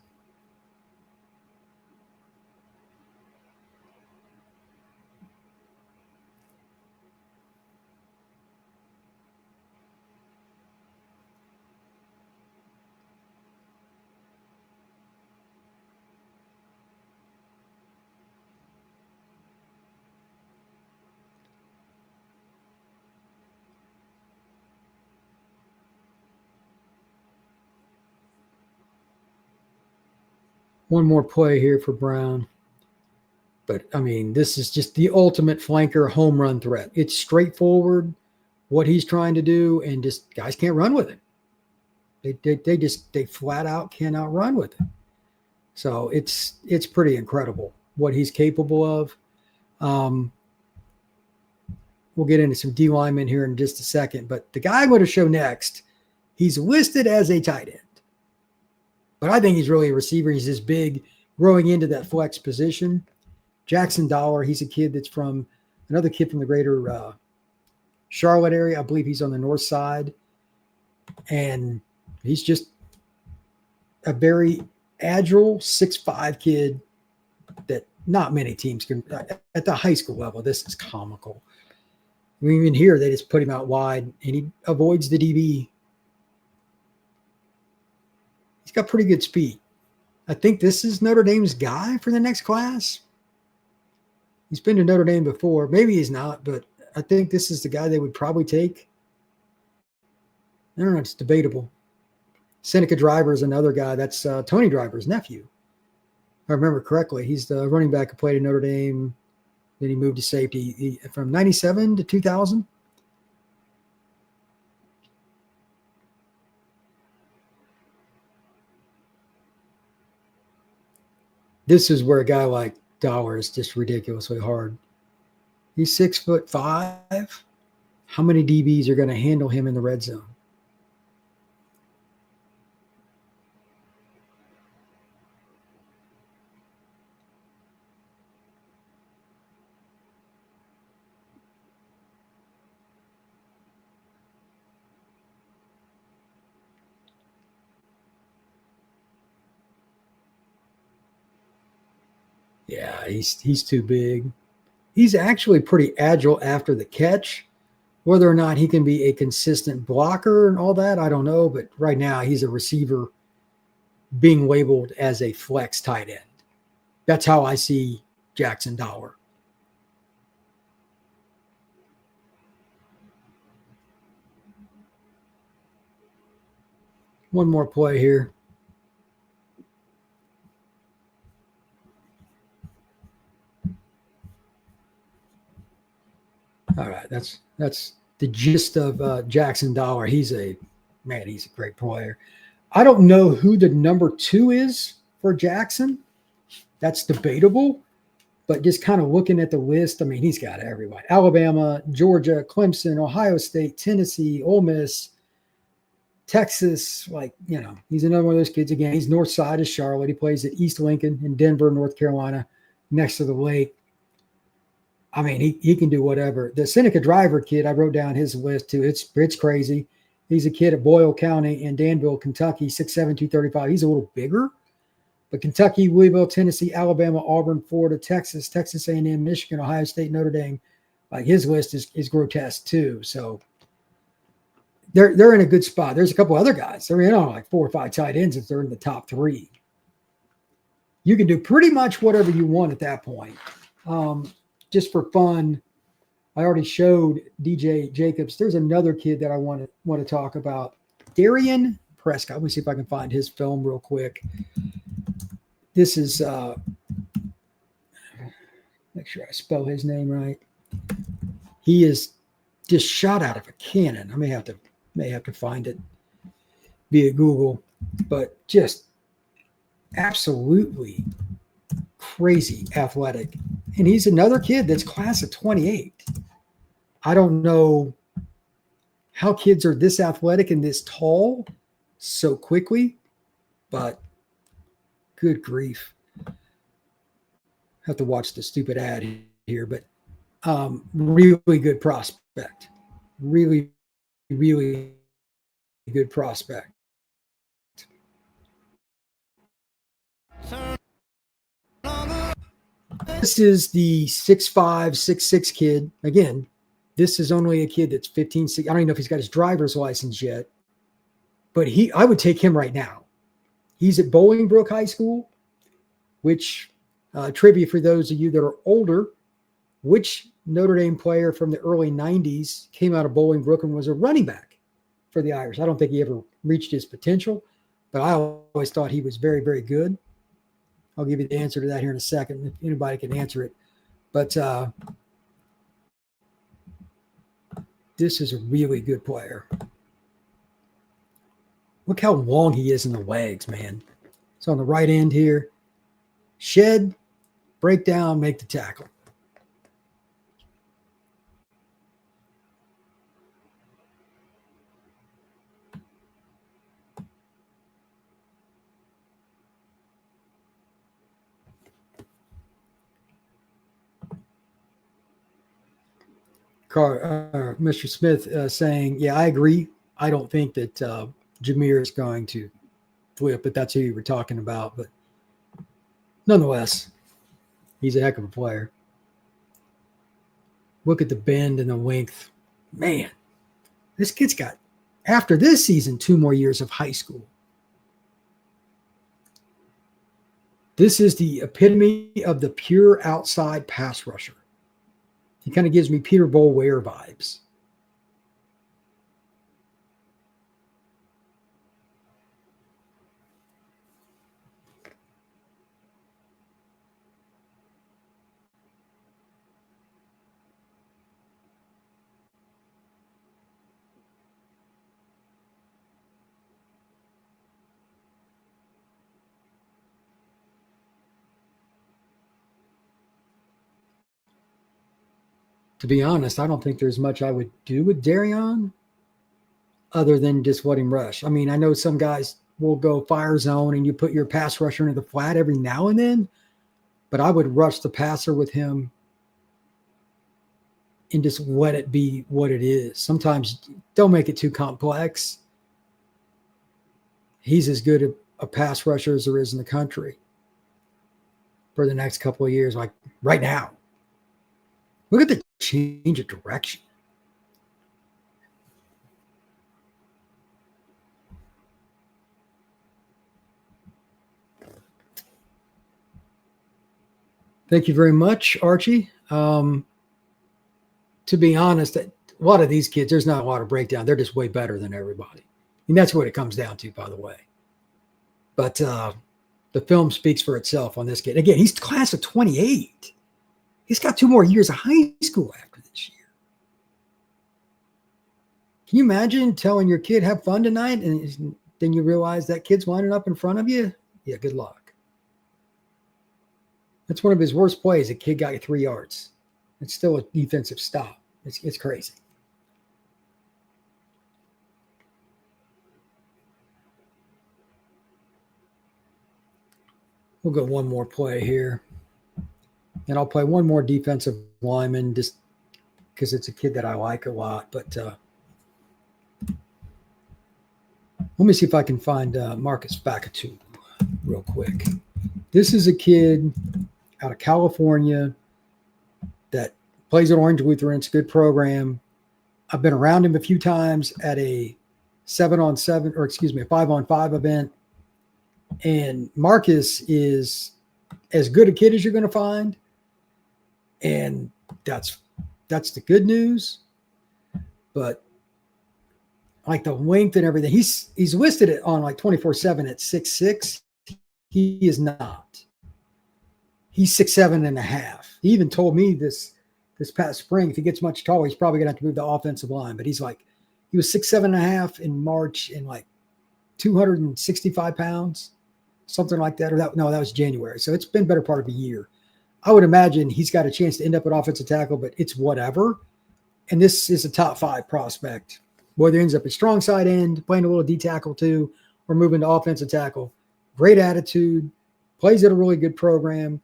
One more play here for Brown. But, I mean, this is just the ultimate flanker home run threat. It's straightforward what he's trying to do, and just guys can't run with it. They flat out cannot run with it. So it's pretty incredible what he's capable of. We'll get into some D linemen here in just a second. But the guy I'm going to show next, he's listed as a tight end. But I think he's really a receiver. He's this big, growing into that flex position. Jackson Dollar, he's a kid that's from another kid from the greater Charlotte area. I believe he's on the north side. And he's just a very agile 6'5" kid that not many teams can. At the high school level, this is comical. I mean, even here, they just put him out wide, and he avoids the DB. He's got pretty good speed. I think this is Notre Dame's guy for the next class. He's been to Notre Dame before. Maybe he's not, but I think this is the guy they would probably take. I don't know. It's debatable. Seneca Driver is another guy. That's Tony Driver's nephew. If I remember correctly. He's the running back who played at Notre Dame. Then he moved to safety from 97 to 2000. This is where a guy like Dollar is just ridiculously hard. He's 6'5". How many DBs are going to handle him in the red zone? Yeah, he's too big. He's actually pretty agile after the catch. Whether or not he can be a consistent blocker and all that, I don't know. But right now, he's a receiver being labeled as a flex tight end. That's how I see Jackson Dollar. One more play here. All right, that's the gist of Jackson Dollar. He's a great player. I don't know who the number 2 is for Jackson. That's debatable. But just kind of looking at the list, I mean, he's got everybody. Alabama, Georgia, Clemson, Ohio State, Tennessee, Ole Miss, Texas. Like, he's another one of those kids. Again, he's north side of Charlotte. He plays at East Lincoln in Denver, North Carolina, next to the lake. I mean, he can do whatever. The Seneca Driver kid, I wrote down his list too. It's crazy. He's a kid at Boyle County in Danville, Kentucky, 6'7", 235. He's a little bigger. But Kentucky, Louisville, Tennessee, Alabama, Auburn, Florida, Texas, Texas A&M, Michigan, Ohio State, Notre Dame. Like, his list is grotesque too. So they're in a good spot. There's a couple other guys. They're in on like 4 or 5 tight ends if they're in the top 3. You can do pretty much whatever you want at that point. Just for fun, I already showed DJ Jacobs. There's another kid that I want to talk about. Darian Prescott. Let me see if I can find his film real quick. This is make sure I spell his name right. He is just shot out of a cannon. I may have to find it via Google, but just absolutely crazy athletic. And he's another kid that's class of 28. I don't know how kids are this athletic and this tall so quickly, but good grief. Have to watch the stupid ad here, but really good prospect. Really, really good prospect. This is the 6'5", 6'6" kid. Again, this is only a kid that's 15. I don't even know if he's got his driver's license yet, but I would take him right now. He's at Bolingbrook High School, which trivia for those of you that are older, which Notre Dame player from the early 90s came out of Bolingbrook and was a running back for the Irish. I don't think he ever reached his potential, but I always thought he was very, very good. I'll give you the answer to that here in a second, if anybody can answer it. But this is a really good player. Look how long he is in the legs, man. So on the right end here, shed, break down, make the tackle. Mr. Smith saying, yeah, I agree. I don't think that Jameer is going to flip, but that's who you were talking about. But nonetheless, he's a heck of a player. Look at the bend and the length. Man, this kid's got, after this season, 2 more years of high school. This is the epitome of the pure outside pass rusher. He kind of gives me Peter Boulware vibes. To be honest, I don't think there's much I would do with Darion other than just let him rush. I mean, I know some guys will go fire zone and you put your pass rusher into the flat every now and then, but I would rush the passer with him and just let it be what it is. Sometimes don't make it too complex. He's as good a pass rusher as there is in the country for the next couple of years, like right now. Look at the change of direction. Thank you very much, Archie. To be honest, a lot of these kids, there's not a lot of breakdown. They're just way better than everybody. And that's what it comes down to, by the way. But the film speaks for itself on this kid. Again, he's class of 28. He's got 2 more years of high school after this year. Can you imagine telling your kid, have fun tonight, and then you realize that kid's lining up in front of you. Yeah, good luck. That's one of his worst plays. A kid got you 3 yards. It's still a defensive stop. It's crazy. We'll go one more play here. And I'll play one more defensive lineman just because it's a kid that I like a lot. But let me see if I can find Marcus Bakatu real quick. This is a kid out of California that plays at Orange Lutheran. It's a good program. I've been around him a few times at a 7-on-7, or excuse me, a 5-on-5 event. And Marcus is as good a kid as you're going to find. And that's the good news. But like the length and everything, he's listed it on like 24/7 at 6'6". He is not. He's 6'7.5". He even told me this past spring, if he gets much taller, he's probably gonna have to move the offensive line. But he was 6'7.5" in March and like 265 pounds, something like that. That was January. So it's been better part of a year. I would imagine he's got a chance to end up at offensive tackle, but it's whatever. And this is a top 5 prospect. Whether he ends up at strong side end, playing a little D tackle too, or moving to offensive tackle. Great attitude, plays at a really good program,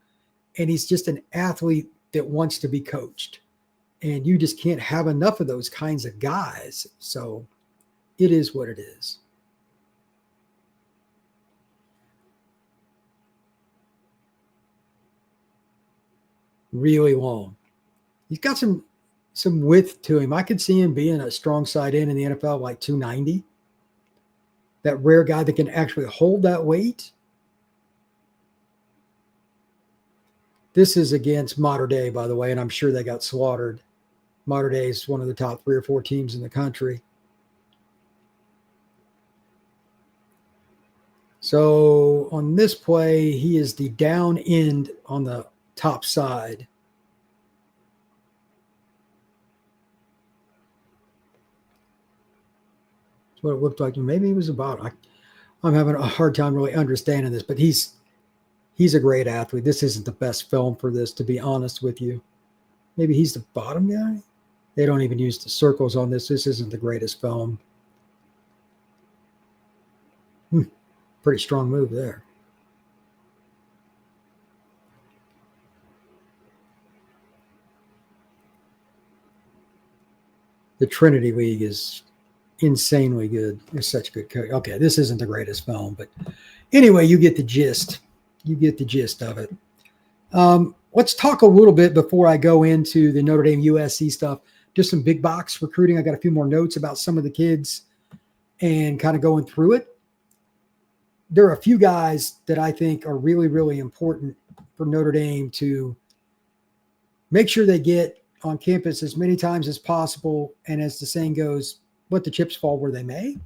and he's just an athlete that wants to be coached. And you just can't have enough of those kinds of guys. So it is what it is. Really long. He's got some width to him. I could see him being a strong side end in the NFL, like 290. That rare guy that can actually hold that weight. This is against Mater Dei, by the way, and I'm sure they got slaughtered. Mater Dei is one of the top 3 or 4 teams in the country. So on this play, he is the down end on the top side. That's what it looked like. Maybe he was about. I'm having a hard time really understanding this, but he's a great athlete. This isn't the best film for this, to be honest with you. Maybe he's the bottom guy. They don't even use the circles on this. This isn't the greatest film. Pretty strong move there. The Trinity League is insanely good. They're such good coach. Okay, this isn't the greatest film, but anyway, you get the gist. You get the gist of it. Let's talk a little bit before I go into the Notre Dame USC stuff. Just some big box recruiting. I got a few more notes about some of the kids and kind of going through it. There are a few guys that I think are really, really important for Notre Dame to make sure they get on campus as many times as possible. And as the saying goes, let the chips fall where they may.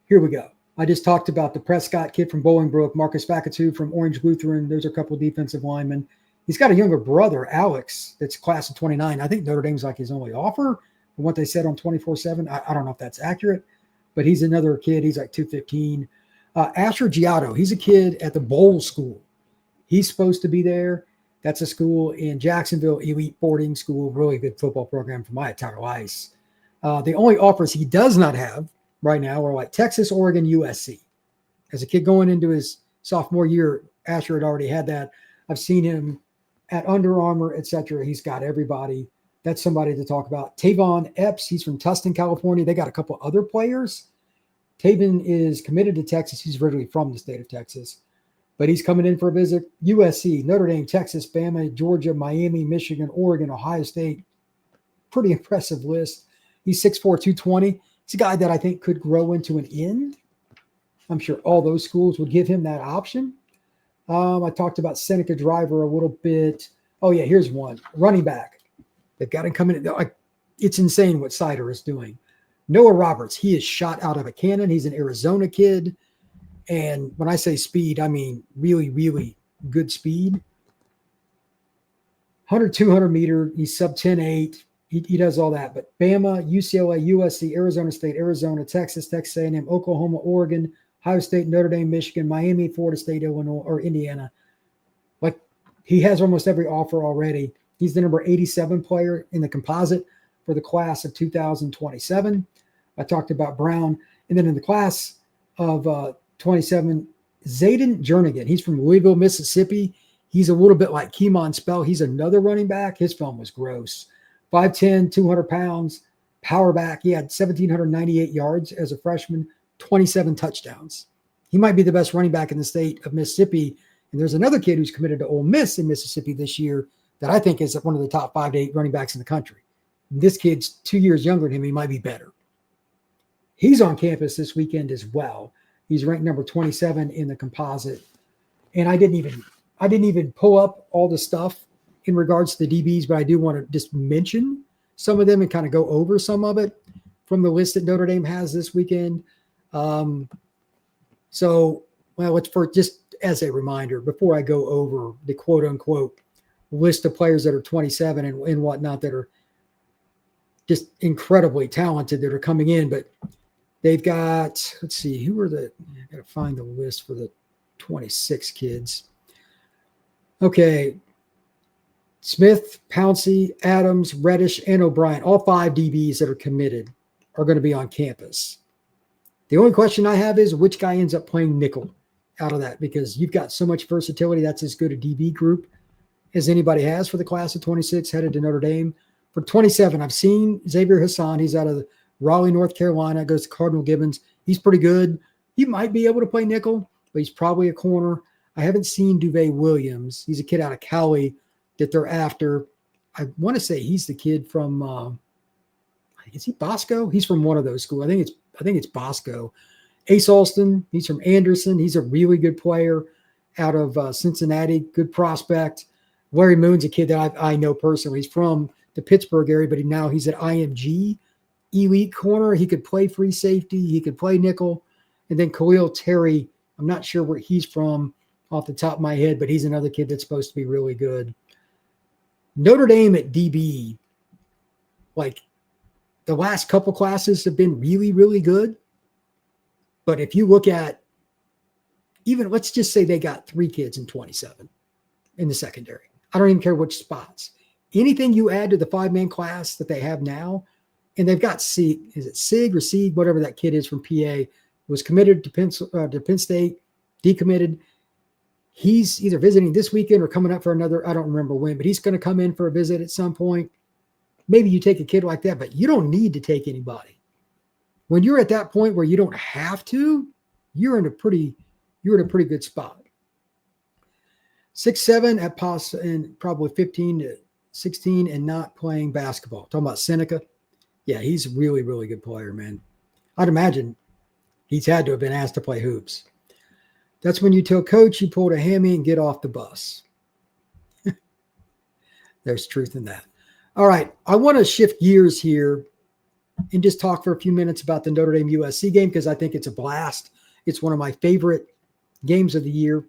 Here we go. I just talked about the Prescott kid from Bolingbrook, Marcus Bakatu from Orange Lutheran. Those are a couple of defensive linemen. He's got a younger brother, Alex, that's class of 29. I think Notre Dame's like his only offer from what they said on 24/7. I don't know if that's accurate, but he's another kid. He's like 215. Asher Giotto, he's a kid at the Bowl School. He's supposed to be there. That's a school in Jacksonville, elite boarding school, really good football program for my entire life. The only offers he does not have right now are like Texas, Oregon, USC. As a kid going into his sophomore year, Asher had already had that. I've seen him at Under Armour, etc. He's got everybody. That's somebody to talk about. Tavon Epps, he's from Tustin, California. They got a couple other players. Tavon is committed to Texas. He's originally from the state of Texas, but he's coming in for a visit. USC, Notre Dame, Texas, Bama, Georgia, Miami, Michigan, Oregon, Ohio State. Pretty impressive list. He's 6'4", 220. He's a guy that I think could grow into an end. I'm sure all those schools would give him that option. I talked about Seneca Driver a little bit. Oh, yeah, here's one. Running back. They've got him coming in. It's insane what Sider is doing. Noah Roberts, he is shot out of a cannon. He's an Arizona kid. And when I say speed, I mean really, really good speed. 100, 200 meter. He's sub 10.8. he does all that. But Bama, UCLA, USC, Arizona State, Arizona, Texas, Texas A&M, Oklahoma, Oregon, Ohio State, Notre Dame, Michigan, Miami, Florida State, Illinois, or Indiana. Like, he has almost every offer already. He's the number 87 player in the composite for the class of 2027. I talked about Brown. And then in the class of 27, Zayden Jernigan. He's from Louisville, Mississippi. He's a little bit like Kemon Spell. He's another running back. His film was gross. 5'10", 200 pounds, power back. He had 1,798 yards as a freshman, 27 touchdowns. He might be the best running back in the state of Mississippi. And there's another kid who's committed to Ole Miss in Mississippi this year that I think is one of the top 5 to 8 running backs in the country. This kid's 2 years younger than him. He might be better. He's on campus this weekend as well. He's ranked number 27 in the composite. And I didn't even pull up all the stuff in regards to the DBs, but I do want to just mention some of them and kind of go over some of it from the list that Notre Dame has this weekend. It's for just as a reminder, before I go over the quote unquote list of players that are 27 and whatnot that are just incredibly talented that are coming in, but they've got, let's see, I got to find the list for the 26 kids. Okay. Smith, Pouncey, Adams, Reddish, and O'Brien, all 5 DBs that are committed are going to be on campus. The only question I have is which guy ends up playing nickel out of that, because you've got so much versatility. That's as good a DB group as anybody has for the class of 26 headed to Notre Dame. For 27, I've seen Xavier Hassan. He's out of Raleigh, North Carolina, goes to Cardinal Gibbons. He's pretty good. He might be able to play nickel, but he's probably a corner. I haven't seen Duvet Williams. He's a kid out of Cali that they're after. I want to say he's the kid from, is he Bosco? He's from one of those schools. I think it's Bosco. Ace Alston, he's from Anderson. He's a really good player out of Cincinnati, good prospect. Larry Moon's a kid that I know personally. He's from the Pittsburgh area, but he's at IMG, elite corner. He could play free safety. He could play nickel. And then Khalil Terry, I'm not sure where he's from off the top of my head, but he's another kid that's supposed to be really good. Notre Dame at DB, like the last couple classes have been really, really good. But if you look at even, let's just say they got 3 kids in 27 in the secondary. I don't even care which spots. Anything you add to the 5-man class that they have now, and they've got Sig, whatever that kid is from PA, was committed to Penn State, decommitted. He's either visiting this weekend or coming up for another, I don't remember when, but he's going to come in for a visit at some point. Maybe you take a kid like that, but you don't need to take anybody. When you're at that point where you don't have to, you're in a pretty good spot. 6'7" at POS and probably 15 to 16 and not playing basketball. Talking about Seneca. Yeah, he's a really, really good player, man. I'd imagine he's had to have been asked to play hoops. That's when you tell coach you pulled a hammy and get off the bus. There's truth in that. All right, I want to shift gears here and just talk for a few minutes about the Notre Dame USC game because I think it's a blast. It's one of my favorite games of the year,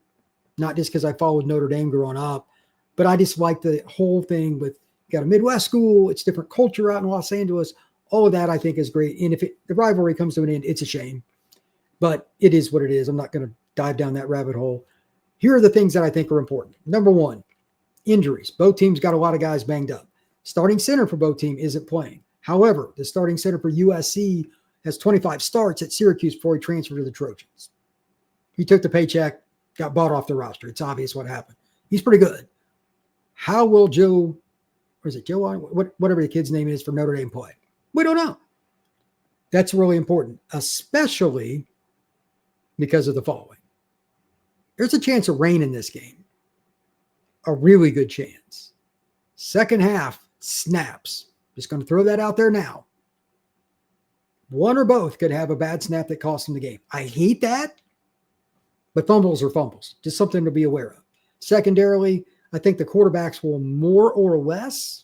not just because I followed Notre Dame growing up, but I just like the whole thing with got a Midwest school, it's different culture out in Los Angeles. All of that I think is great. And if the rivalry comes to an end, it's a shame. But it is what it is. I'm not going to dive down that rabbit hole. Here are the things that I think are important. Number one, injuries. Both teams got a lot of guys banged up. Starting center for both teams isn't playing. However, the starting center for USC has 25 starts at Syracuse before he transferred to the Trojans. He took the paycheck, got bought off the roster. It's obvious what happened. He's pretty good. How will whatever the kid's name is for Notre Dame play? We don't know. That's really important, especially because of the following. There's a chance of rain in this game. A really good chance. Second half, snaps. Just going to throw that out there now. One or both could have a bad snap that costs them the game. I hate that, but fumbles are fumbles. Just something to be aware of. Secondarily, I think the quarterbacks will more or less,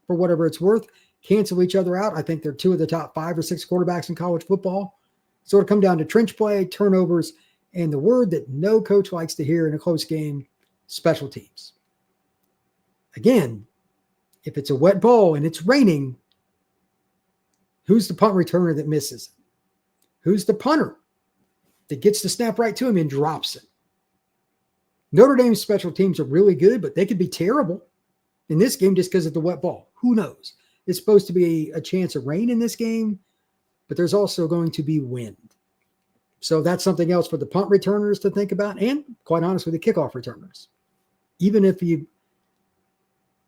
for whatever it's worth, cancel each other out. I think they're 2 of the top 5 or 6 quarterbacks in college football. So it'll come down to trench play, turnovers, and the word that no coach likes to hear in a close game, special teams. Again, if it's a wet ball and it's raining, who's the punt returner that misses? Who's the punter that gets the snap right to him and drops it? Notre Dame's special teams are really good, but they could be terrible in this game just because of the wet ball. Who knows? It's supposed to be a chance of rain in this game, but there's also going to be wind. So that's something else for the punt returners to think about, and quite honestly, the kickoff returners. Even if you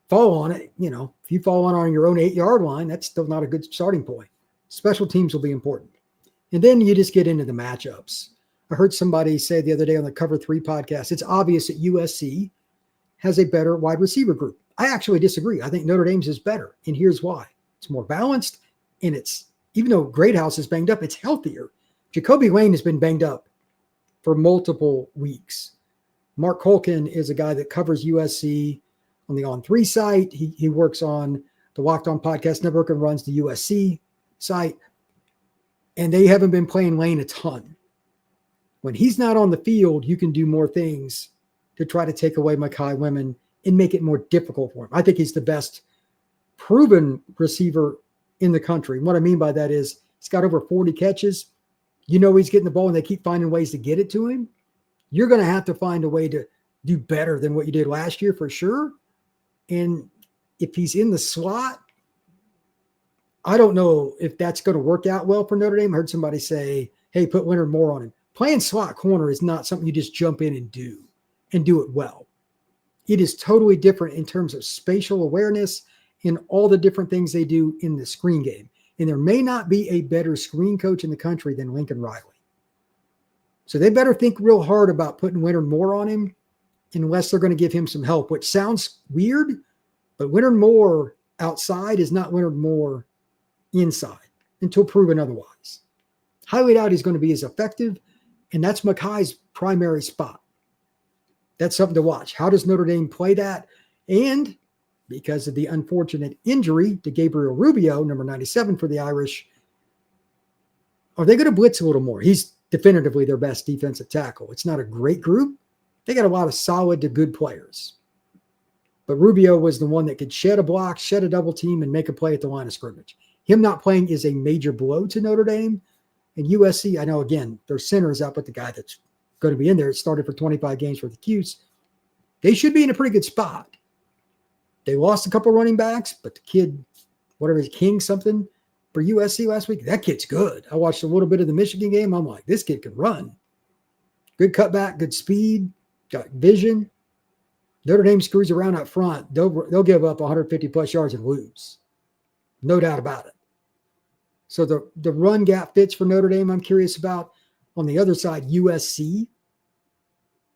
fall on it, if you fall on your own 8-yard line, that's still not a good starting point. Special teams will be important. And then you just get into the matchups. I heard somebody say the other day on the Cover 3 podcast, it's obvious that USC has a better wide receiver group. I actually disagree. I think Notre Dame's is better, and here's why. It's more balanced, and it's, even though Greathouse is banged up, it's healthier. Jacoby Lane has been banged up for multiple weeks. Mark Holkin is a guy that covers USC on the On3 site. He works on the Locked On Podcast Network and runs the USC site. And they haven't been playing Lane a ton. When he's not on the field, you can do more things to try to take away Mekhi Lemon and make it more difficult for him. I think he's the best proven receiver in the country. And what I mean by that is he's got over 40 catches. He's getting the ball and they keep finding ways to get it to him. You're going to have to find a way to do better than what you did last year for sure. And if he's in the slot, I don't know if that's going to work out well for Notre Dame. I heard somebody say, hey, put Leonard Moore on him. Playing slot corner is not something you just jump in and do it well. It is totally different in terms of spatial awareness and all the different things they do in the screen game. And there may not be a better screen coach in the country than Lincoln Riley. So they better think real hard about putting Leonard Moore on him unless they're going to give him some help, which sounds weird, but Leonard Moore outside is not Leonard Moore inside until proven otherwise. Highly doubt he's going to be as effective, and that's Mekhi's primary spot. That's something to watch. How does Notre Dame play that? And because of the unfortunate injury to Gabriel Rubio, number 97 for the Irish, are they going to blitz a little more? He's definitively their best defensive tackle. It's not a great group. They got a lot of solid to good players. But Rubio was the one that could shed a block, shed a double team, and make a play at the line of scrimmage. Him not playing is a major blow to Notre Dame. And USC, I know, again, their center is out, but the guy that's going to be in there started for 25 games for the Cuse. They should be in a pretty good spot. They lost a couple running backs, but the kid, whatever his King something for USC last week, that kid's good. I watched a little bit of the Michigan game. I'm like, this kid can run. Good cutback, good speed, got vision. Notre Dame screws around up front. They'll give up 150 plus yards and lose. No doubt about it. So the run gap fits for Notre Dame, I'm curious about. On the other side, USC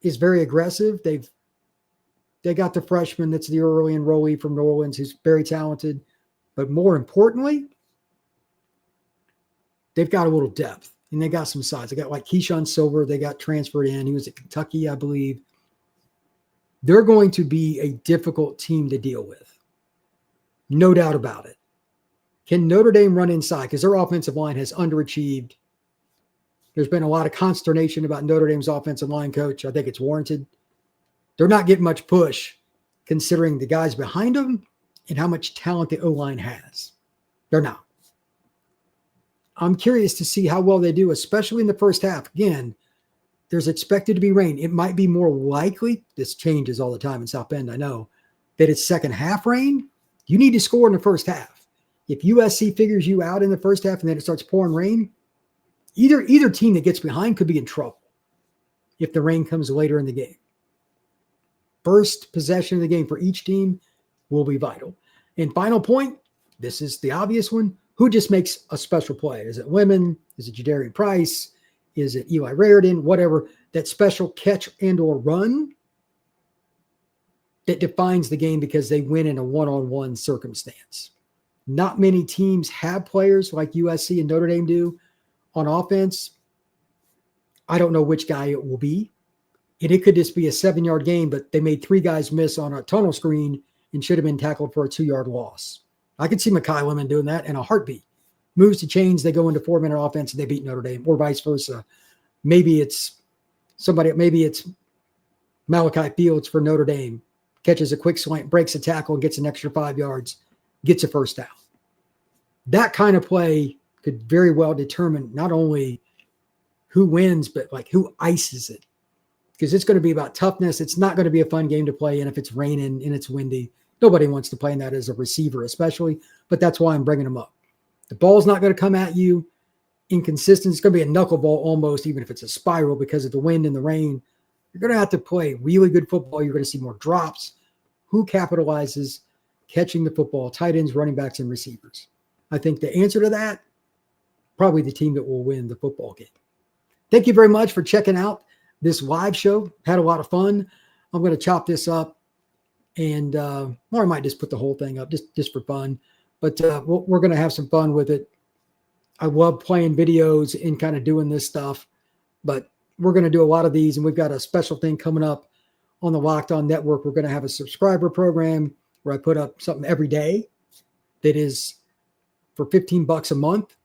is very aggressive. They got the freshman that's the early enrollee from New Orleans who's very talented. But more importantly, they've got a little depth and they got some size. They got like Keyshawn Silver. They got transferred in. He was at Kentucky, I believe. They're going to be a difficult team to deal with. No doubt about it. Can Notre Dame run inside? Because their offensive line has underachieved. There's been a lot of consternation about Notre Dame's offensive line coach. I think it's warranted. They're not getting much push considering the guys behind them and how much talent the O-line has. They're not. I'm curious to see how well they do, especially in the first half. Again, there's expected to be rain. It might be more likely, this changes all the time in South Bend, I know, that it's second half rain. You need to score in the first half. If USC figures you out in the first half and then it starts pouring rain, either team that gets behind could be in trouble if the rain comes later in the game. First possession of the game for each team will be vital. And final point, this is the obvious one. Who just makes a special play? Is it Lemon? Is it Jadarian Price? Is it Eli Raridan? Whatever. That special catch and or run that defines the game because they win in a one-on-one circumstance. Not many teams have players like USC and Notre Dame do on offense. I don't know which guy it will be. And it could just be a 7-yard game, but they made 3 guys miss on a tunnel screen and should have been tackled for a 2-yard loss. I could see Mekhi Lemon doing that in a heartbeat. Moves to change, they go into 4-minute offense and they beat Notre Dame, or vice versa. Maybe it's Malachi Fields for Notre Dame catches a quick slant, breaks a tackle, and gets an extra 5 yards, gets a first down. That kind of play could very well determine not only who wins, but like who ices it. Because it's going to be about toughness. It's not going to be a fun game to play in if it's raining and it's windy. Nobody wants to play in that as a receiver, especially, but that's why I'm bringing them up. The ball's not going to come at you inconsistent. It's going to be a knuckleball almost, even if it's a spiral because of the wind and the rain. You're going to have to play really good football. You're going to see more drops. Who capitalizes catching the football? Tight ends, running backs, and receivers. I think the answer to that, probably the team that will win the football game. Thank you very much for checking out this live show. Had a lot of fun. I'm going to chop this up, and or I might just put the whole thing up just for fun. But we're going to have some fun with it. I love playing videos and kind of doing this stuff, but we're going to do a lot of these, and we've got a special thing coming up on the Locked On Network. We're going to have a subscriber program where I put up something every day that is for $15 a month,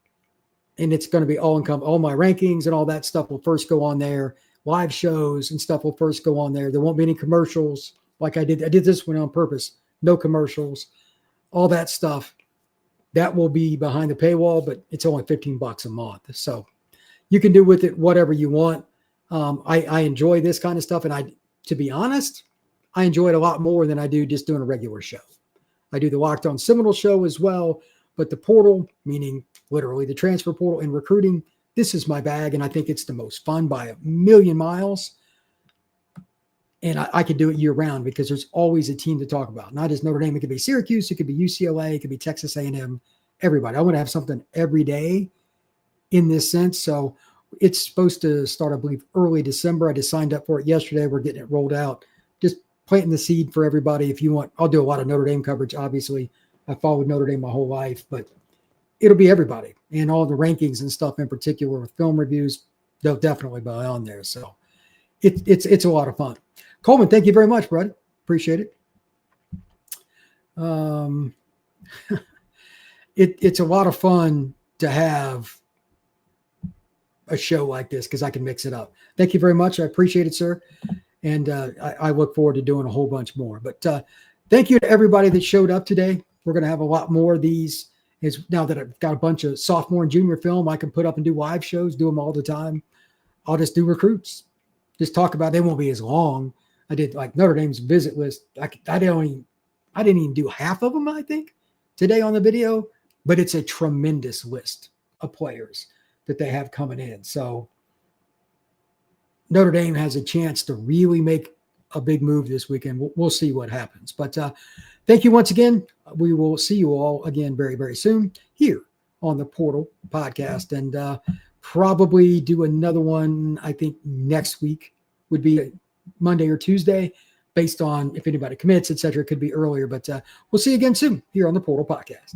and it's going to be all my rankings and all that stuff will first go on there. Live shows and stuff will first go on there. There won't be any commercials like I did. I did this one on purpose. No commercials, all that stuff. That will be behind the paywall, but it's only $15 a month. So you can do with it whatever you want. I enjoy this kind of stuff. And to be honest, I enjoy it a lot more than I do just doing a regular show. I do the Locked On Seminole show as well, but the portal, meaning literally the transfer portal and recruiting, this is my bag. And I think it's the most fun by a million miles. And I could do it year round because there's always a team to talk about. Not just Notre Dame. It could be Syracuse. It could be UCLA. It could be Texas A&M. Everybody. I want to have something every day in this sense. So it's supposed to start, I believe, early December. I just signed up for it yesterday. We're getting it rolled out. Just planting the seed for everybody. If you want, I'll do a lot of Notre Dame coverage. Obviously, I followed Notre Dame my whole life, but it'll be everybody. And all the rankings and stuff in particular with film reviews, they'll definitely be on there. So it's a lot of fun. Coleman, thank you very much, bud. Appreciate it. It's a lot of fun to have a show like this because I can mix it up. Thank you very much. I appreciate it, sir. And I look forward to doing a whole bunch more. But thank you to everybody that showed up today. We're going to have a lot more of these. Now that I've got a bunch of sophomore and junior film, I can put up and do live shows, do them all the time. I'll just do recruits. Just talk about, they won't be as long. I did like Notre Dame's visit list. I didn't even do half of them, I think, today on the video, but it's a tremendous list of players that they have coming in. So Notre Dame has a chance to really make a big move this weekend. We'll see what happens. But thank you once again. We will see you all again very, very soon here on the Portal Podcast, and probably do another one, I think, next week would be Monday or Tuesday, based on if anybody commits, et cetera. It could be earlier, but we'll see you again soon here on the Portal Podcast.